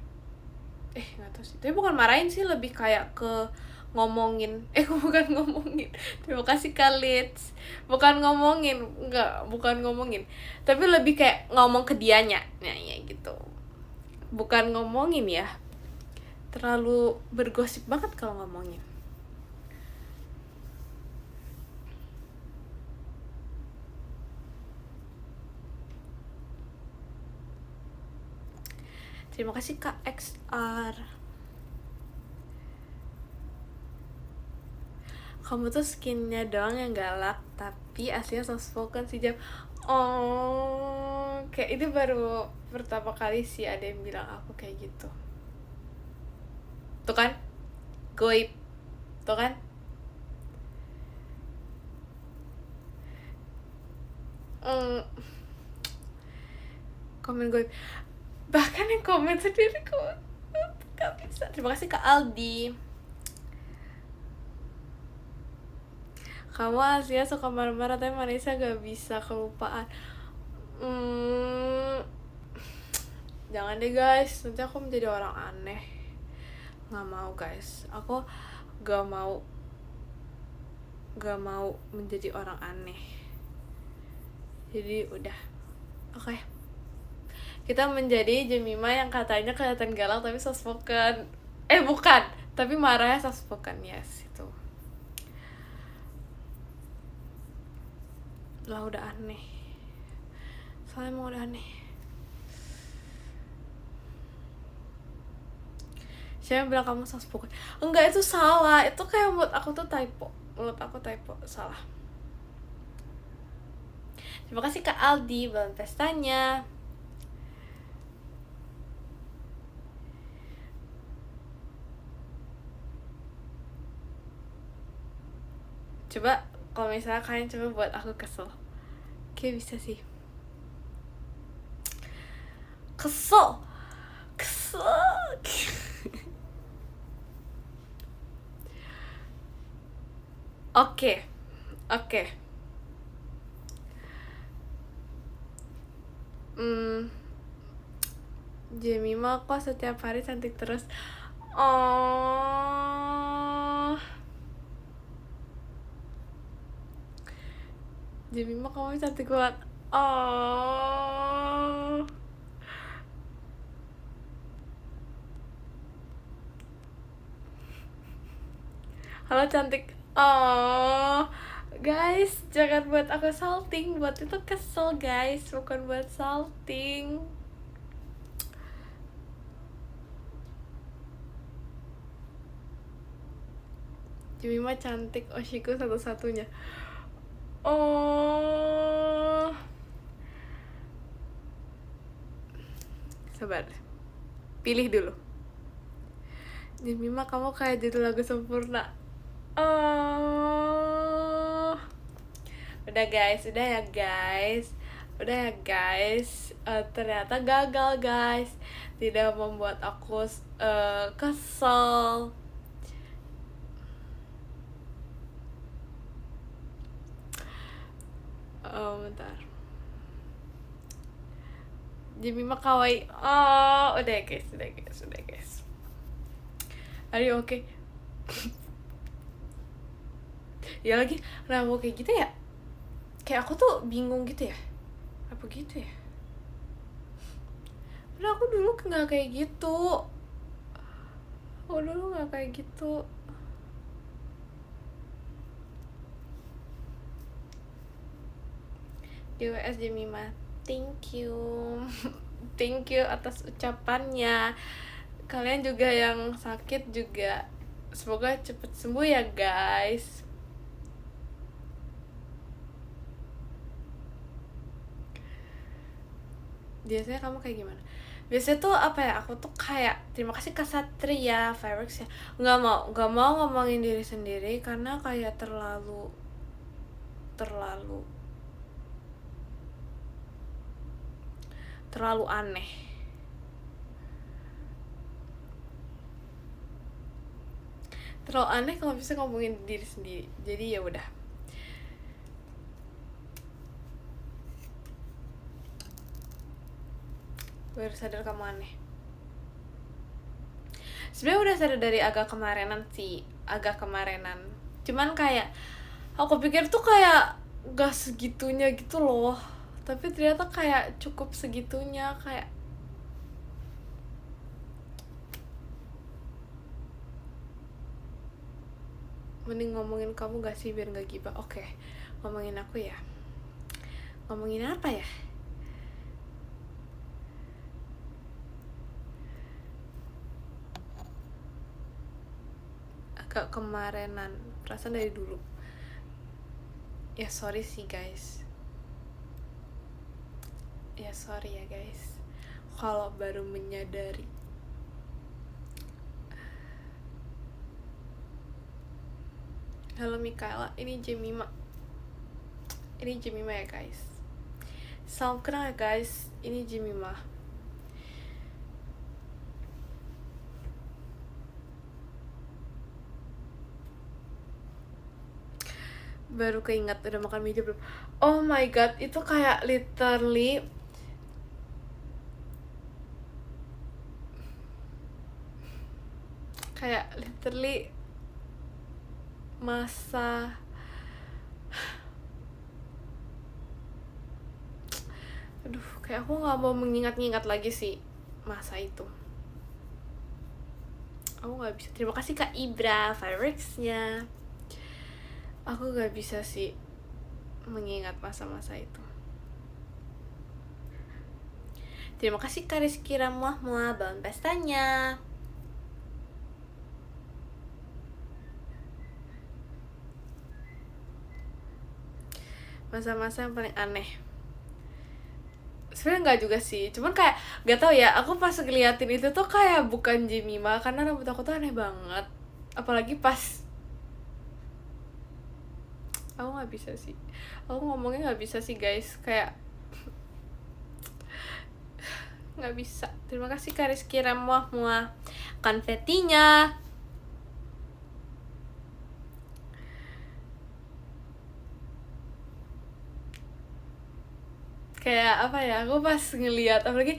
Nggak tahu sih, tapi bukan marahin sih, lebih kayak ke ngomongin. Bukan ngomongin. Terima kasih Khalid. Bukan ngomongin, tapi lebih kayak ngomong ke dianya. Nah, ya gitu. Bukan ngomongin ya. Terlalu bergosip banget kalau ngomongin. Terima kasih Kak XR. Kamu tuh skinnya doang yang galak, tapi aslinya soft spoken sih Jam. Kayak ini baru pertama kali sih ada yang bilang aku kayak gitu. Tuh kan, goib. Tuh kan, komen goib. Bahkan yang komen sendiri kok gak bisa. Terima kasih Kak Aldi. Kamu aslinya suka marah-marah, tapi Marisa gak bisa kelupaan. Jangan deh guys, nanti aku menjadi orang aneh. nggak mau guys, aku gak mau menjadi orang aneh. Jadi udah, oke. Kita menjadi Jemima yang katanya kelihatan galak tapi soft spoken. Bukan, tapi marahnya soft spoken. Yes, itu lah, udah aneh. Soalnya emang udah aneh. Siapa yang bilang kamu soft spoken? Enggak, itu salah. Itu kayak menurut aku tuh typo. Salah. Terima kasih Kak Aldi bulan pestanya. Coba kalau misalnya kalian coba buat aku kesel. Kayak bisa sih. Kesel. Oke. Jemima kok setiap hari cantik terus. Oh, Jemima kamu cantik banget. Oh, halo cantik. Oh, guys, jangan buat aku salting. Buat itu kesel guys, bukan buat salting. Jemima cantik, Oshiku satu-satunya. Oh, sabar, pilih dulu. Jemima kamu kayak judul lagu sempurna. Oh, udah ya guys. Ternyata gagal guys, tidak membuat aku kesel. Bentar. Jemima kawaii. Oh, udah guys. Are you okay? Ya lagi, kenapa kayak gitu ya? Kayak aku tuh bingung gitu ya. Apa gitu ya? Padahal aku dulu nggak kayak gitu. GWS Jemima, thank you. Thank you atas ucapannya. Kalian juga yang sakit juga, semoga cepet sembuh ya guys. Biasanya kamu kayak gimana? Biasanya tuh apa ya, aku tuh kayak, terima kasih Kak Satria Fireworks ya, nggak mau ngomongin diri sendiri karena kayak terlalu aneh. Terlalu aneh kalau bisa ngomongin diri sendiri. Jadi ya udah. Baru sadar kamu aneh. Sebenarnya udah sadar dari agak kemarinan. Cuman kayak aku pikir tuh kayak gak segitunya gitu loh. Tapi ternyata kayak cukup segitunya, kayak mending ngomongin kamu gak sih biar gak gibah. Oke, ngomongin aku ya. Ngomongin apa ya? Agak kemarinan, perasaan dari dulu. Ya sorry sih guys. Ya sorry ya guys, kalau baru menyadari. Halo Mikaela, ini Jemima ya guys. Salam kenal ya guys, ini Jemima. Baru keinget udah makan meja belum. Oh my god, itu kayak literally kayak literally masa aduh, kayak aku nggak mau mengingat-ingat lagi sih masa itu. Aku nggak bisa. Terima kasih Kak Ibra fireworksnya. Aku nggak bisa sih mengingat masa-masa itu. Terima kasih Kak Rizky Ramuah bangun pestanya. Masa-masa yang paling aneh sebenarnya nggak juga sih, cuman kayak nggak tahu ya, aku pas ngeliatin itu tuh kayak bukan Jemima karena rambut aku tuh aneh banget, apalagi pas aku nggak bisa sih, aku ngomongnya nggak bisa sih guys, kayak nggak bisa. Terima kasih Kak Rizky Ramuah konfetinya. Kayak apa ya, aku pas ngeliat apalagi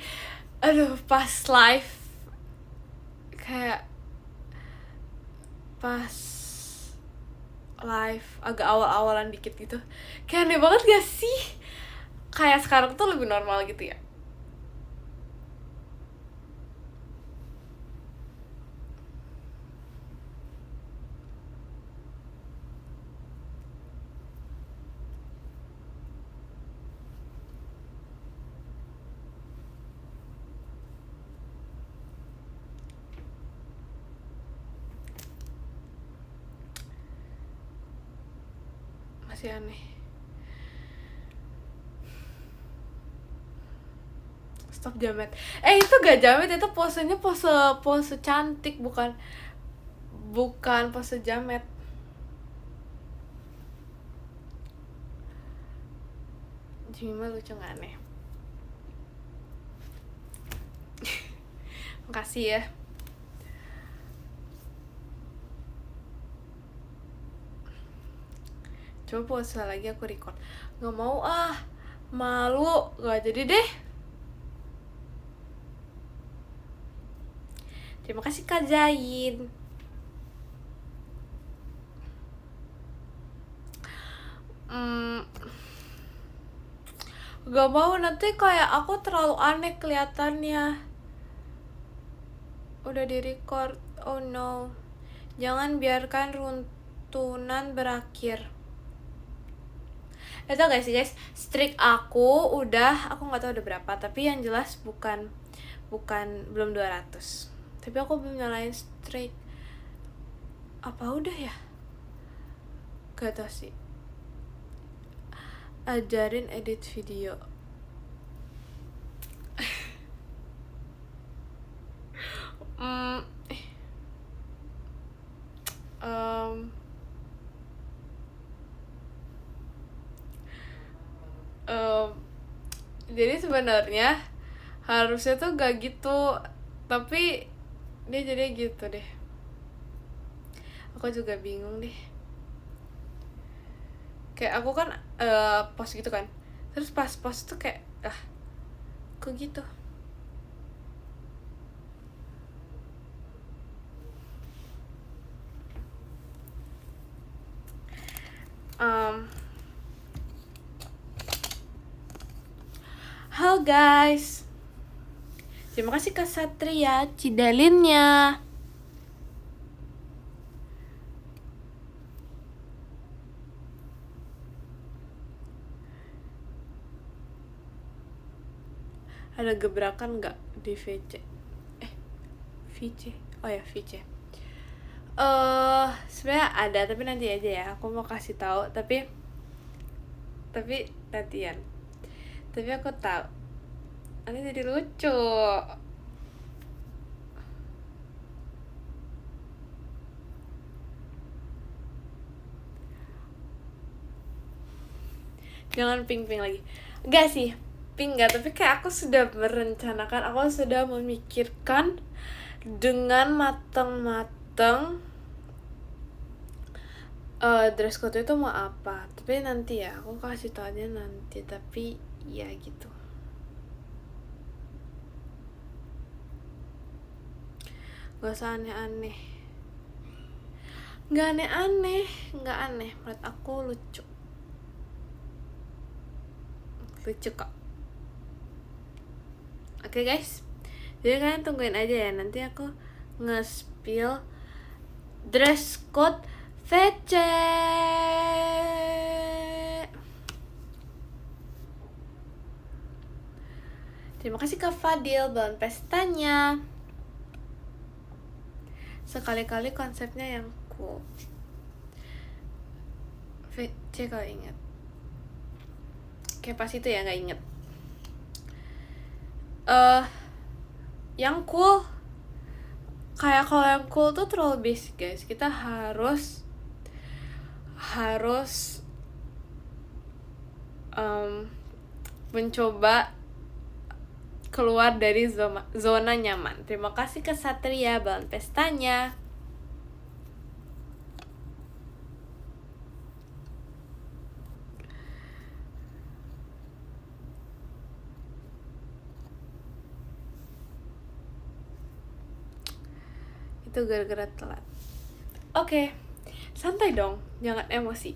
aduh pas live, kayak pas live agak awal-awalan dikit gitu, kayak aneh banget gak sih? Kayak sekarang tuh lebih normal gitu ya. Masih aneh. Stop jamet. Itu gak jamet, itu posenya pose cantik, bukan pose jamet. Jemima lucu gak aneh. Makasih ya. Coba pose lagi aku record. Gak mau malu, gak jadi deh. Terima kasih Kak Zain. Gak mau, nanti kayak aku terlalu aneh kelihatannya. Udah di record. Oh no. Jangan biarkan runtunan berakhir. Itu gak sih guys, streak aku gak tahu udah berapa, tapi yang jelas bukan belum 200. Tapi aku belum nyalain streak. Apa udah ya? Gak tau sih. Ajarin edit video. Jadi sebenarnya harusnya tuh gak gitu, tapi dia jadi gitu deh. Aku juga bingung deh. Kayak aku kan post gitu kan, terus pas post tuh kayak kok gitu. Halo guys, terima kasih Kak Satria Cidalinnya. Ada gebrakan nggak di VC? VC? Oh ya VC. Sebenarnya ada, tapi nanti aja ya. Aku mau kasih tahu, tapi nantian. Tapi aku tahu. Nanti jadi lucu. Jangan ping-ping lagi. Enggak sih, ping enggak, tapi kayak aku sudah merencanakan, aku sudah memikirkan dengan matang-matang dress code itu mau apa. Tapi nanti ya, aku kasih tau aja nanti. Tapi ya gitu. Gak usah aneh-aneh. Nggak aneh-aneh, nggak aneh. Menurut aku lucu kok. Oke guys, jadi kalian tungguin aja ya, nanti aku nge-spill dress code VC. Terima kasih Kak Fadil bahan pestanya. Sekali-kali konsepnya yang cool. VC kalau ingat. Kayak pas itu ya, nggak inget. Yang cool, kayak kalau yang cool tuh terlalu basic guys. Kita harus mencoba keluar dari zona nyaman. Terima kasih ke Satria bahan pestanya. Itu gara-gara telat. Oke, santai dong, jangan emosi.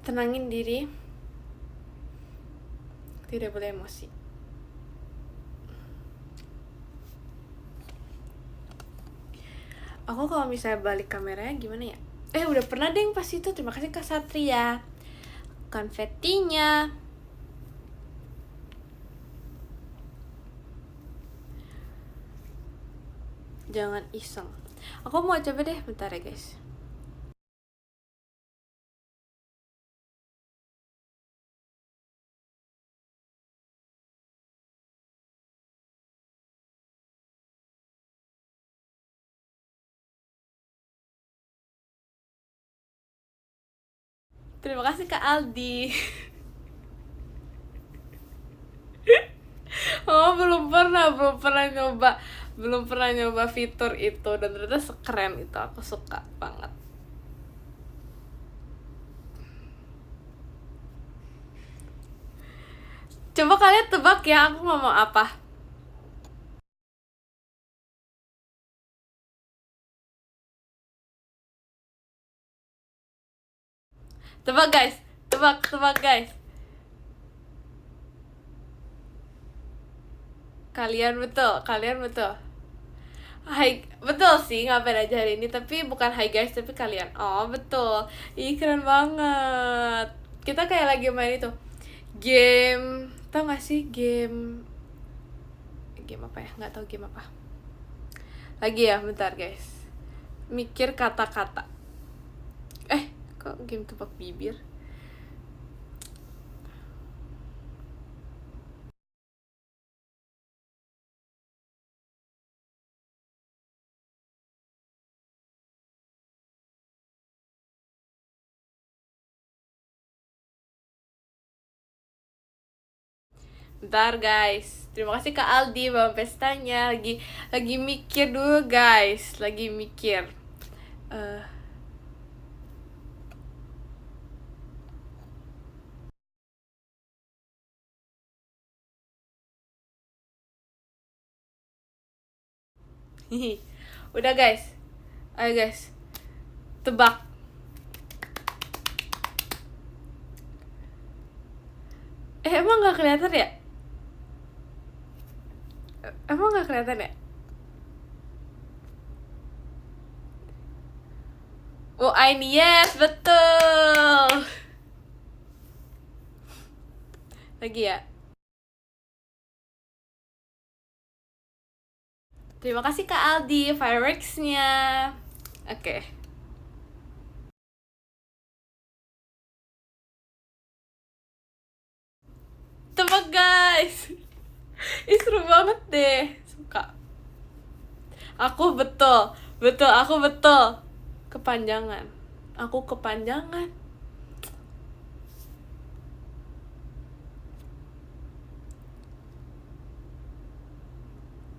Tenangin diri. Tidak boleh emosi. Aku kalau misalnya balik kameranya gimana ya? Udah pernah deh yang pas itu. Terima kasih Kak Satria. Konfetinya. Jangan iseng. Aku mau coba deh, bentar ya guys. Terima kasih Kak Aldi. Belum pernah nyoba fitur itu, dan ternyata sekeren itu. Aku suka banget. Coba kalian tebak ya aku ngomong apa. Tebak guys. Tebak guys. Kalian betul. Hai, betul sih, ngapain aja hari ini, tapi bukan hai guys, tapi kalian. Oh, betul. Ih, keren banget. Kita kayak lagi main itu. Game, tau gak sih game apa ya? Nggak tahu game apa. Lagi ya, bentar guys. Mikir kata-kata. Kok game tebak bibir? Bentar guys. Terima kasih Kak Aldi bawa pestanya. Lagi mikir dulu guys. Lagi mikir. Udah guys. Ayo guys. Tebak. Emang gak kelihatan ya? Oh, yes, betul. Lagi ya. Terima kasih Kak Aldi fireworks-nya. Oke. Tebak guys. Ih, seru banget deh. Suka. Aku betul. Kepanjangan. Aku kepanjangan.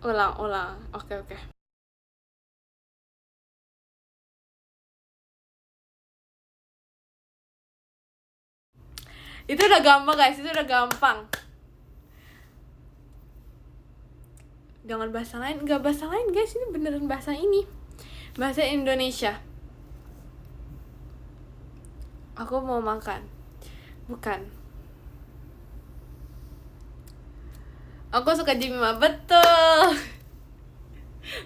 Ulang. Oke. Itu udah gampang guys, Jangan bahasa lain, nggak bahasa lain guys, ini beneran bahasa ini. Bahasa Indonesia. Aku mau makan. Bukan. Aku suka Jemima, betul.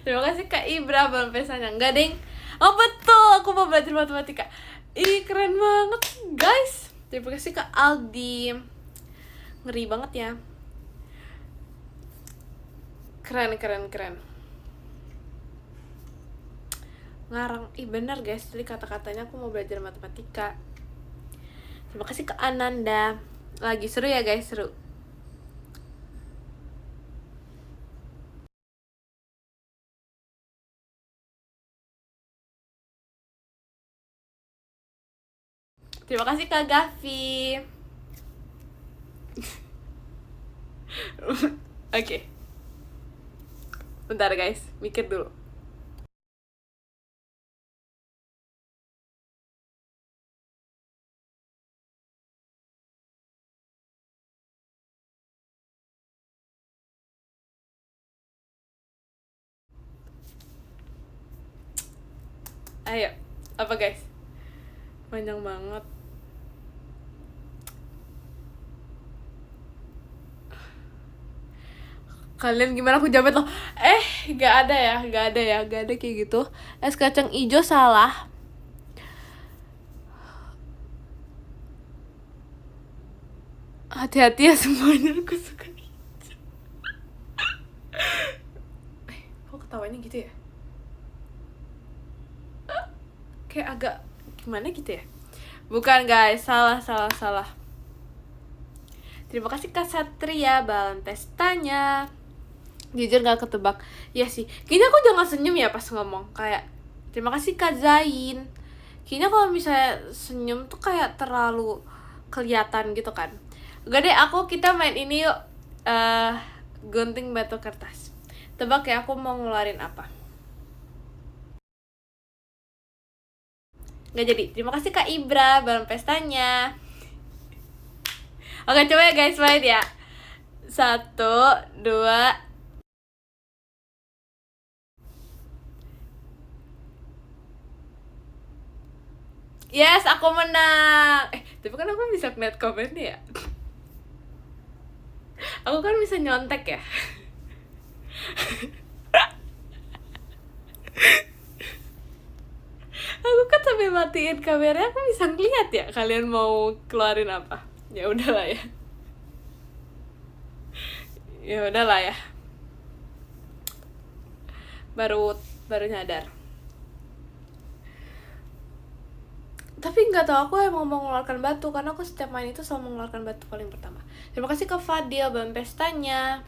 Terima kasih Kak Ibra balon pestanya. Enggak, Ding. Oh, betul. Aku mau belajar matematika. Ih, keren banget, guys. Terima kasih Kak Aldi. Ngeri banget ya. Keren. Ngarang. Ih, bener guys. Tadi kata-katanya aku mau belajar matematika. Terima kasih Kak Ananda. Lagi seru ya guys, seru. Terima kasih Kak Gavi. Oke. Bentar guys, mikir dulu. Ayo, apa guys? Panjang banget. Kalian gimana aku jabat loh? Gak ada kayak gitu. Es kacang ijo salah. Hati-hati ya semuanya, aku suka ijo. Kok ketawanya gitu ya? Kayak agak gimana gitu ya? Bukan guys, salah. Terima kasih Kak Satria balon pestanya. Jujur gak ketebak. Iya sih, kayaknya aku jangan senyum ya pas ngomong. Kayak, terima kasih Kak Zain. Kayaknya kalau misalnya senyum tuh kayak terlalu kelihatan gitu kan. Gak deh, kita main ini yuk. Gunting batu kertas. Tebak ya aku mau ngeluarin apa. Gak jadi. Terima kasih Kak Ibra balon pestanya. Oke, coba ya guys, main ya. 1, 2. Yes, aku menang. Tapi kan aku bisa ngeliat komennya ya. Aku kan bisa nyontek ya. Aku kan sambil matiin kamera, aku bisa ngeliat ya kalian mau keluarin apa. Ya udahlah ya. Baru nyadar. Tapi nggak tahu, aku emang mau mengeluarkan batu karena aku setiap main itu selalu mengeluarkan batu paling pertama. Terima kasih Kak Fadil balon pestanya.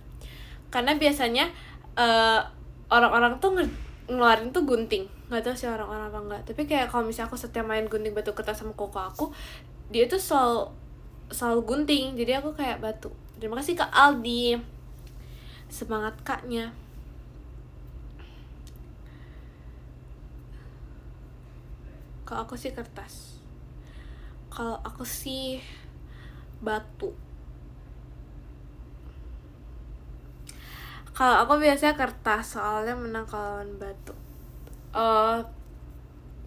Karena biasanya orang-orang tuh ngeluarin tuh gunting. Nggak tahu sih orang-orang apa enggak. Tapi kayak kalau misalnya aku setiap main gunting batu kertas sama koko aku, dia tuh selalu gunting. Jadi aku kayak batu. Terima kasih Kak Aldi. Semangat Kaknya. Kalau aku sih kertas. Kalau aku sih batu. Kalau aku biasanya kertas, soalnya menang kalau batu.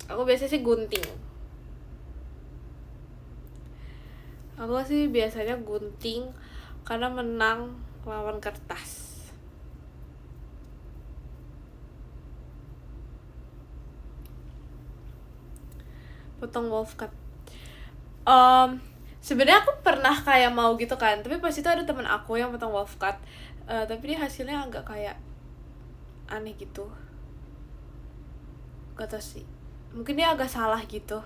Aku biasanya sih gunting. Aku sih biasanya gunting karena menang lawan kertas. Potong wolf cut. Sebenarnya aku pernah kayak mau gitu kan, tapi pas itu ada teman aku yang potong wolf cut, tapi dia hasilnya agak kayak aneh gitu. Gak tau sih, mungkin dia agak salah gitu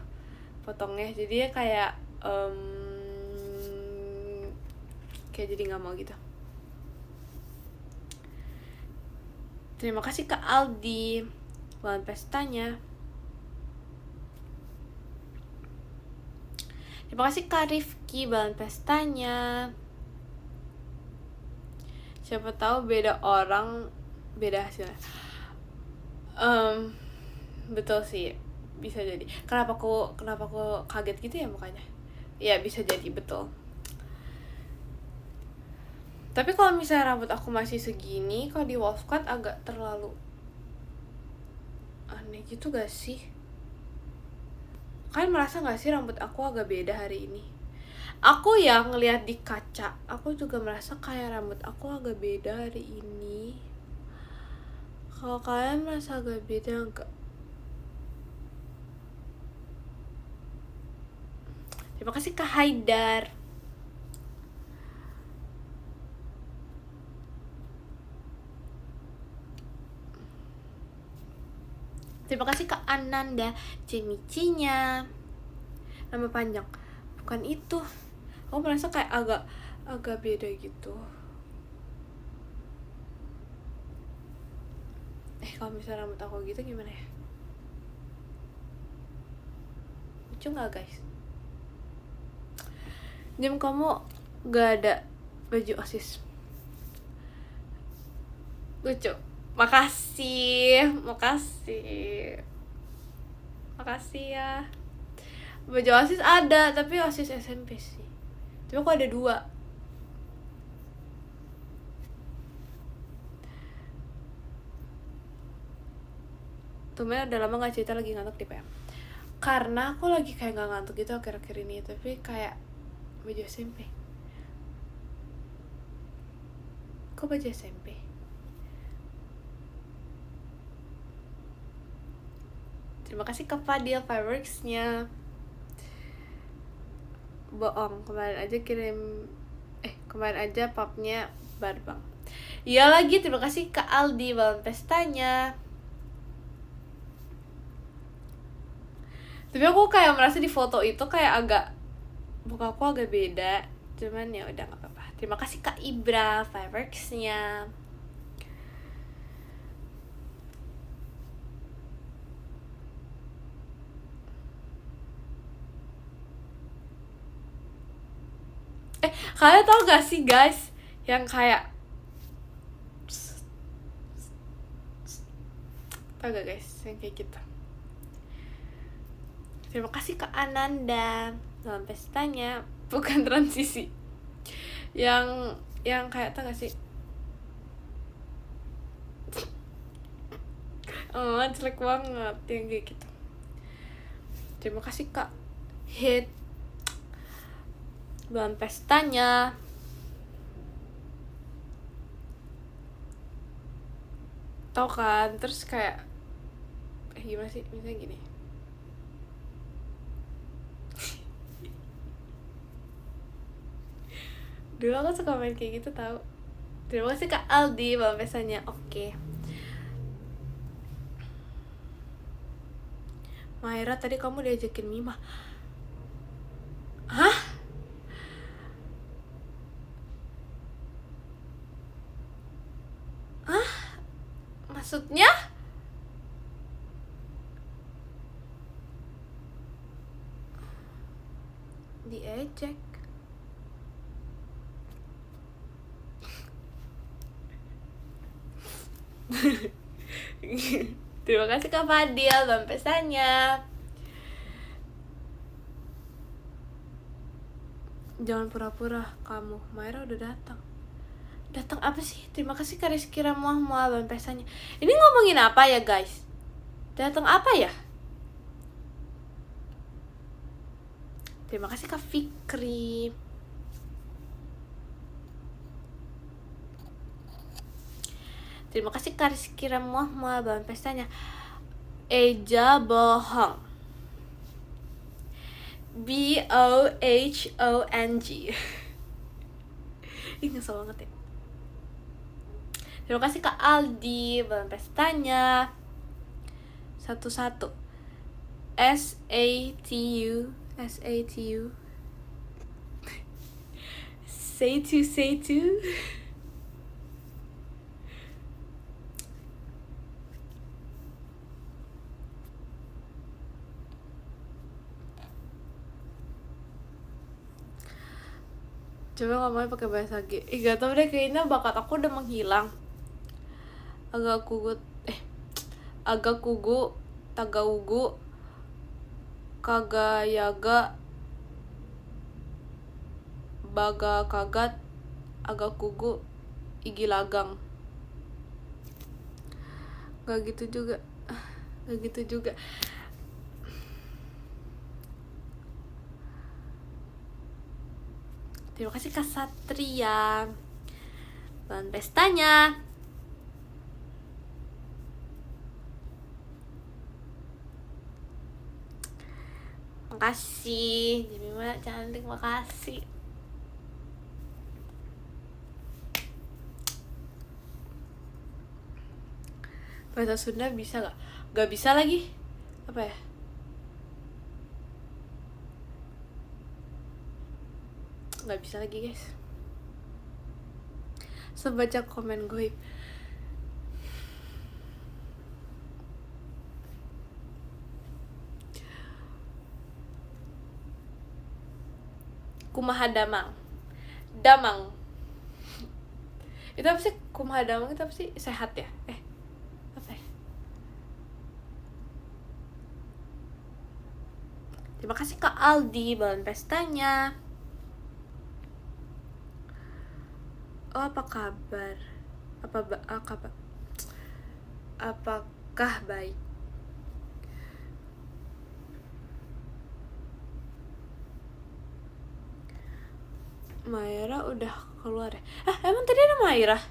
potongnya, jadi dia kayak jadi nggak mau gitu. Terima kasih Kak Aldi balon pestanya. Terima kasih Kak Rifki balon pestanya. Siapa tahu beda orang beda hasilnya. Betul sih, bisa jadi. Kenapa aku kaget gitu ya mukanya? Ya bisa jadi, betul. Tapi kalau misalnya rambut aku masih segini, kalau di wolf cut agak terlalu aneh gitu gak sih? Kalian merasa gak sih rambut aku agak beda hari ini? Aku ya ngelihat di kaca, aku juga merasa kayak rambut aku agak beda hari ini. Kalau kalian merasa agak beda enggak? Terima kasih Kak Haidar. Terima kasih Kak Ananda Cemicinya. Nama panjang. Bukan itu. Aku merasa kayak agak beda gitu. Kalau misalnya rambut aku gitu gimana ya? Lucu gak guys? Jam kamu gak ada baju OSIS. Lucu. Makasih ya. Baju OSIS ada, tapi OSIS SMP sih. Tapi aku ada 2. Tumben udah lama gak cerita, lagi ngantuk di PM. Karena aku lagi kayak gak ngantuk gitu akhir-akhir ini. Tapi kayak baju SMP. Kok baju SMP? Terima kasih ke Fadil Fireworks-nya. Bohong, kemarin aja popnya Barbang. Iya lagi, terima kasih ke Aldi balon pestanya. Tapi aku kayak merasa di foto itu kayak muka aku agak beda. Cuman ya udah nggak apa-apa. Terima kasih Kak Ibra Fireworks-nya. Kalian tau gak sih guys, yang kayak tau gak guys, yang kayak gitu. Terima kasih Kak Ananda dalam pestanya. Bukan transisi. Yang kayak tau gak sih, jelek banget yang kayak gitu. Terima kasih Kak Hit dalam pestanya. Tau kan, terus kayak gimana sih, misalnya gini. Dulu aku suka main kayak gitu tau. Terima kasih Kak Aldi dalam pestanya. Oke. Maira, tadi kamu diajakin Mima. Hah? Maksudnya? Diejek. Terima kasih Kak Fadil dalam pestanya. Jangan pura-pura kamu, Maira udah datang. Datang apa sih? Terima kasih Kak Rizky Ramuah dalam pestanya. Ini ngomongin apa ya guys? Datang apa ya? Terima kasih Kak Fikri. Terima kasih Kak Rizky Ramuah dalam pestanya. Eja bohong. BOHONG. Ini ngesel banget ya. Terima kasih Kak Aldi dalam pestanya. Satu-satu. SATU. Say to. Coba ngomongnya pakai bahasa G. Gak tau deh, kayaknya bakat aku udah menghilang. Agak kugu, tagaugu, kagayaga, baga kagat, agak kugu, igilagang. Gak gitu juga. Terima kasih Kak Satria. Bahan pestanya. Makasih Jemima cantik, makasih. Bahasa Sunda bisa gak? Gak bisa lagi. Apa ya? Gak bisa lagi guys. Sebaca komen gue. Kumaha damang. Damang. Itu apa sih? Kumaha damang itu apa sih? Sehat ya? Apa ya? Terima kasih Kak Aldi, bahan pestanya. Oh, apa kabar? Apakah baik? Maira udah keluar ya? Emang tadi ada Maira?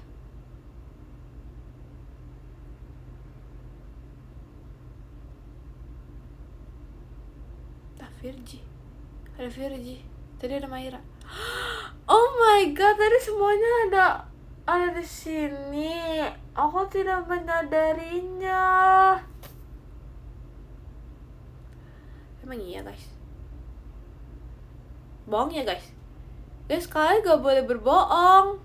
Ada Virgi. Tadi ada Maira. Oh my god, tadi semuanya ada di sini. Aku tidak menyadarinya. Emang iya guys? Bohong ya guys? Guys, kalian gak boleh berbohong.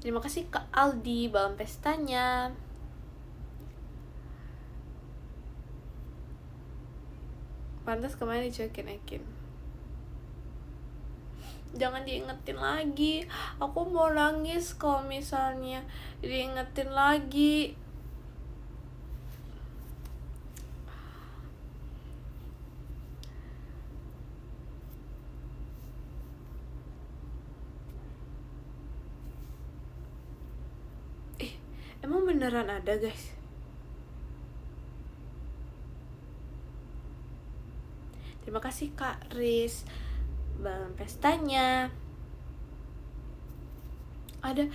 Terima kasih Kak Aldi, bahan pestanya. Pantas kemarin dicuekin-ekin. Jangan diingetin lagi. Aku mau nangis kalau misalnya diingetin lagi. Emang beneran ada guys? Terima kasih Kak Riz, bahan pestanya. Ada,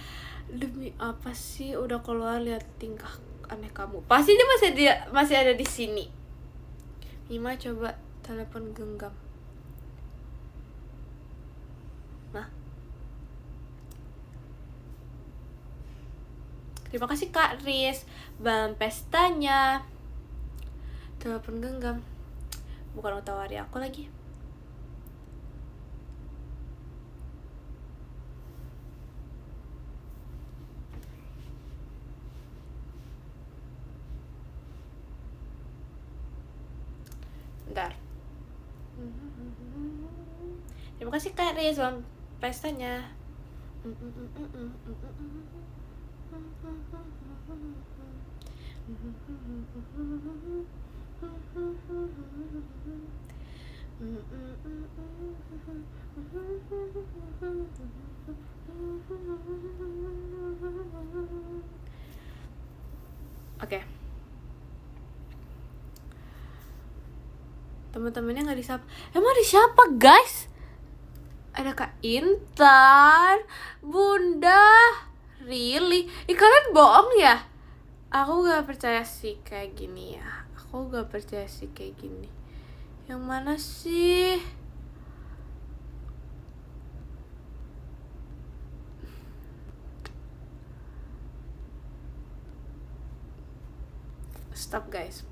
demi apa sih udah keluar, lihat tingkah aneh kamu. Pasti dia masih ada di sini. Mima coba telepon genggam. Nah. Terima kasih Kak Riz, bahan pestanya. Telepon genggam. Bukan utawari aku lagi. Bentar. Terima kasih Kak Riz, bahan pestanya. Oke. Teman-temannya nggak disapa. Emang disapa guys? Ada Kak Intan, Bunda, really? Kalian bohong ya? Aku gak percaya sih kayak gini ya. Yang mana sih? Stop guys.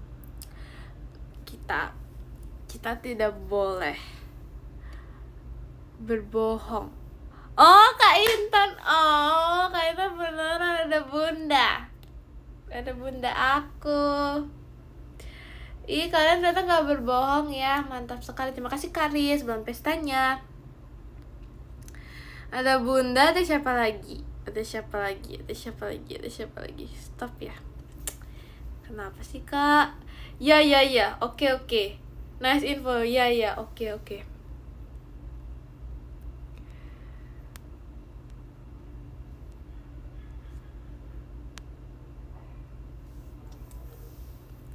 Kita tidak boleh berbohong. Oh Kak Intan beneran ada Bunda. Ada Bunda aku. Kalian ternyata gak berbohong ya. Mantap sekali. Terima kasih Kak Riz, bahan pestanya. Ada Bunda, ada siapa lagi? Stop ya. Kenapa sih Kak? Ya. Oke. Nice info. Ya. Oke.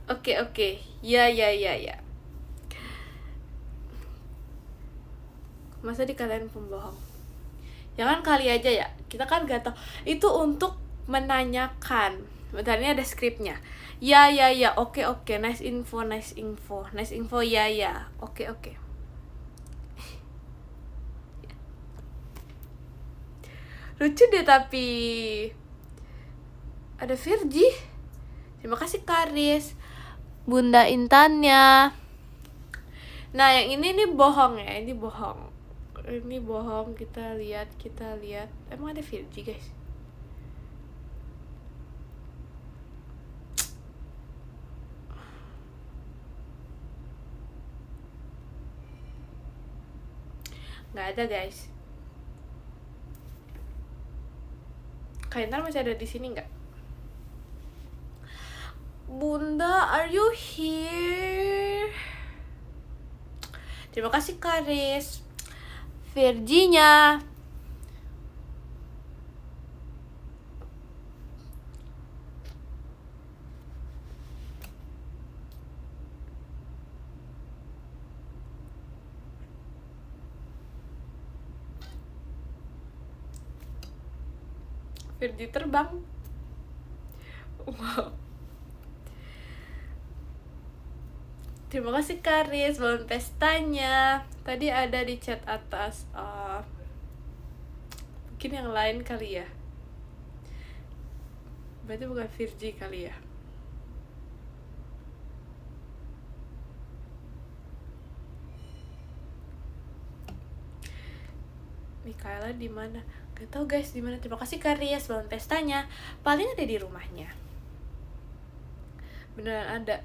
Oke, oke. Ya, ya, ya, ya. Masa di kalian pembohong? Jangan kali aja ya. Kita kan gak tau. Itu untuk menanyakan. Bentar, ini ada skripnya. Ya, ya, ya. Oke, oke. Nice info, nice info. Nice info, ya, ya. Oke, oke. Lucu deh tapi. Ada Virgi. Terima kasih Karis. Bunda Intannya. Nah, yang ini nih bohong ya. Ini bohong. Ini bohong. Kita lihat, kita lihat. Emang ada Virgi, guys? Nggak ada, guys. Kalian masih ada di sini nggak? Bunda, are you here? Terima kasih Karis. Virginia. Virgi terbang. Wow. Terima kasih Karis, bangun pestanya. Tadi ada di chat atas. Mungkin yang lain kali ya. Berarti bukan Virgi kali ya. Mikaela di mana? Gak tau guys di mana. Terima kasih Karis, bangun pestanya. Paling ada di rumahnya. Beneran ada.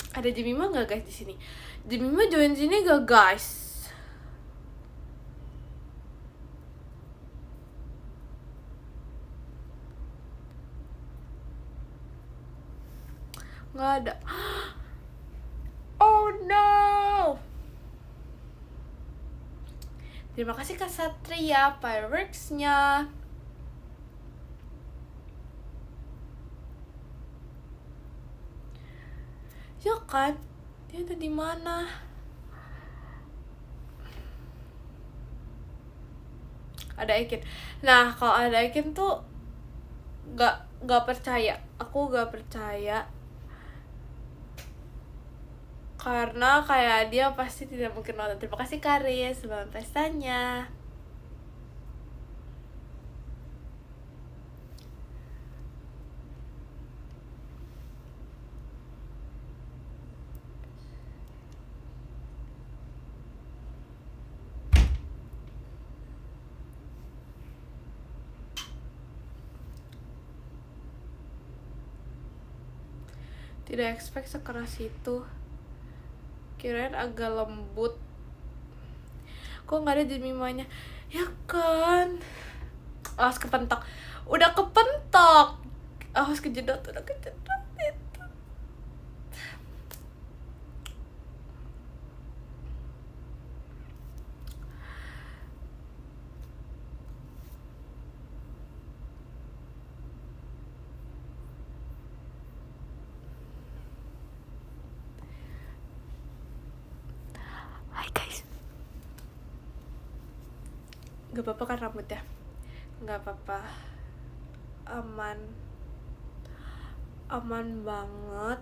Ada Jemima nggak guys di sini? Jemima join sini gak guys? Nggak ada. Oh no. Terima kasih Kak Satria fireworks-nya. Ya kan? Dia ada di mana? Ada Ekin. Nah, kalau ada Ekin tuh gak percaya. Aku gak percaya. Karena kayak dia pasti tidak mungkin nonton. Terima kasih Karis, selamat pestanya. Tidak expect sekeras itu. Kirain agak lembut. Kok nggak ada Jemimanya? Ya kan. Awas kepentok. Udah kepentok. Awas kejedot, udah kejedot itu. Hai guys. Gak apa-apa kan rambutnya? Gak apa-apa. Aman. Aman banget.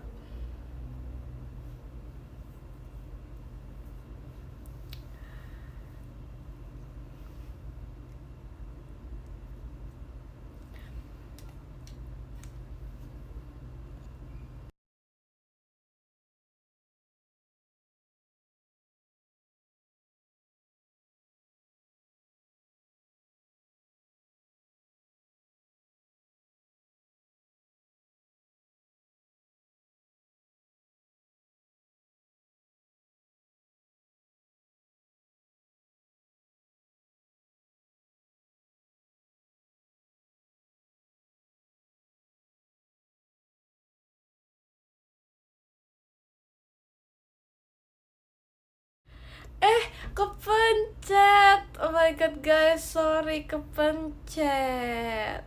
Kepencet. Oh my god guys, sorry kepencet.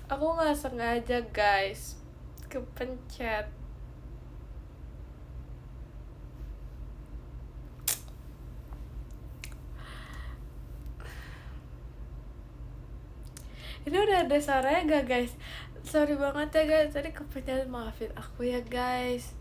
Aku nggak sengaja guys, kepencet. Ini udah ada suaranya gak guys? Sorry banget ya guys, tadi kepencet, maafin aku ya guys.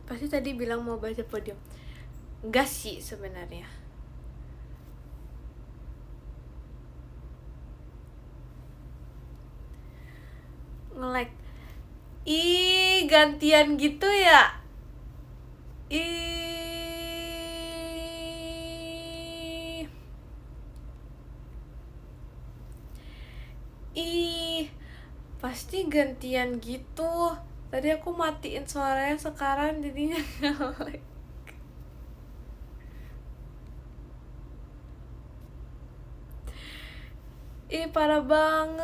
Pasti tadi bilang mau baca podium. Enggak sih sebenarnya. Nge-like. Ih, gantian gitu ya. Ih, pasti gantian gitu. Tadi aku matiin suaranya, sekarang jadinya nge-like. Ih, parah banget.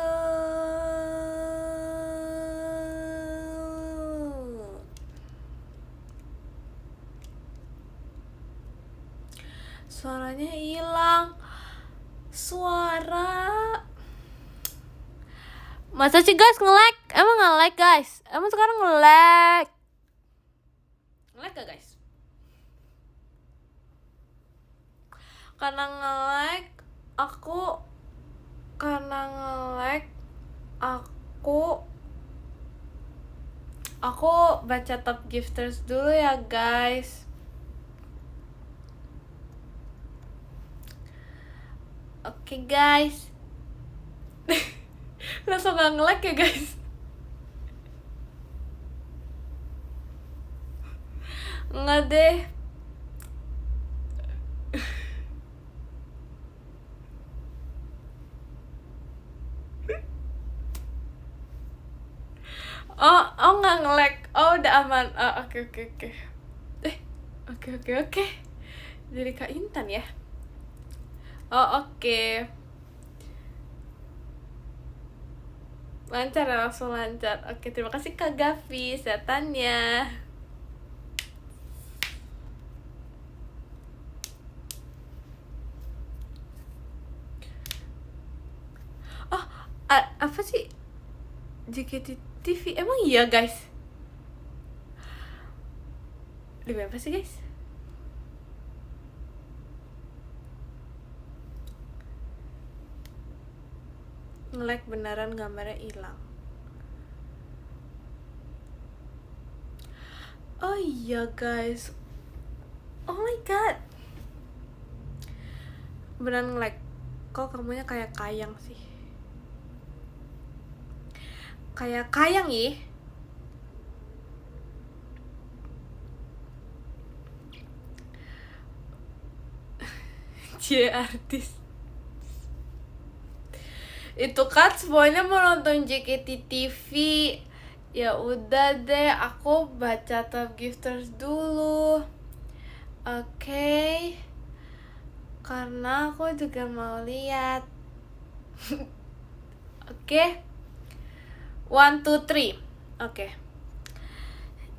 Suaranya hilang. Suara. Masa sih guys nge-lag? Emang nge-lag guys? Emang sekarang nge-lag? Nge-lag gak guys? Karena nge-lag aku baca top gifters dulu ya guys. Oke guys. Langsung gak nge-lag ya guys? Enggak deh. Oh nggak nge-lag. Oh udah aman. Oke. Oke. Jadi Kak Intan ya. Oh oke. Lancar ya, langsung lancar. Oke, terima kasih Kak Gavi setannya. Oh, apa sih JKT TV? Emang iya guys? Demi apa sih guys? Nge-lag beneran, gambarnya hilang. Oh iya guys. Oh my god. Beneran nge-lag. Kok kamunya kayak kayang sih? Kayak kayang ya? Cie artis. Itu kan semuanya mau nonton JKT TV. Ya udah deh, aku baca top gifters dulu. Oke. Karena aku juga mau lihat. Oke. 1, 2, 3. Oke.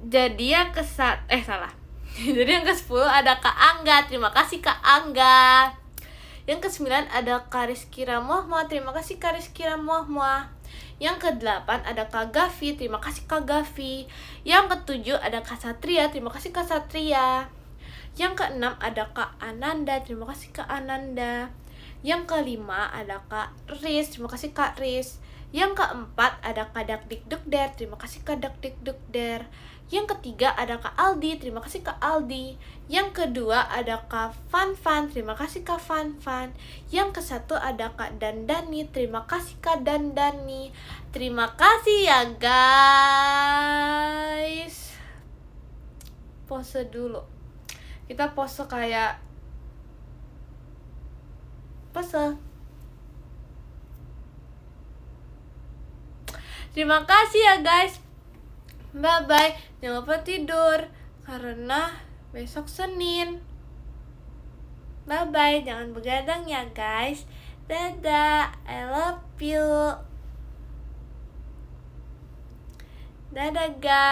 Jadi yang salah. Jadi yang ke-10 ada Kak Angga. Terima kasih Kak Angga. Yang ke-9 ada Kak Rizky Ramohma. Terima kasih Kak Rizky Ramohma. Yang ke-8 ada Kak Gavi. Terima kasih Kak Gavi. Yang ke-7 ada Kak Satria. Terima kasih Kak Satria. Yang ke-6 ada Kak Ananda. Terima kasih Kak Ananda. Yang ke-5 ada Kak Riz. Terima kasih Kak Riz. Yang ke-4 ada Kak Dakdikdukder. Terima kasih Kak Dakdikdukder. Yang ketiga ada Kak Aldi. Terima kasih Kak Aldi. Yang kedua ada Kak Fanfan. Terima kasih Kak Fanfan. Yang ke-1 ada Kak Dandani. Terima kasih Kak Dandani. Terima kasih ya guys. Pose dulu. Kita pose kayak pose. Terima kasih ya guys. Bye bye. Jangan lupa tidur karena besok Senin. Bye bye. Jangan begadang ya guys. Dadah. I love you. Dadah guys.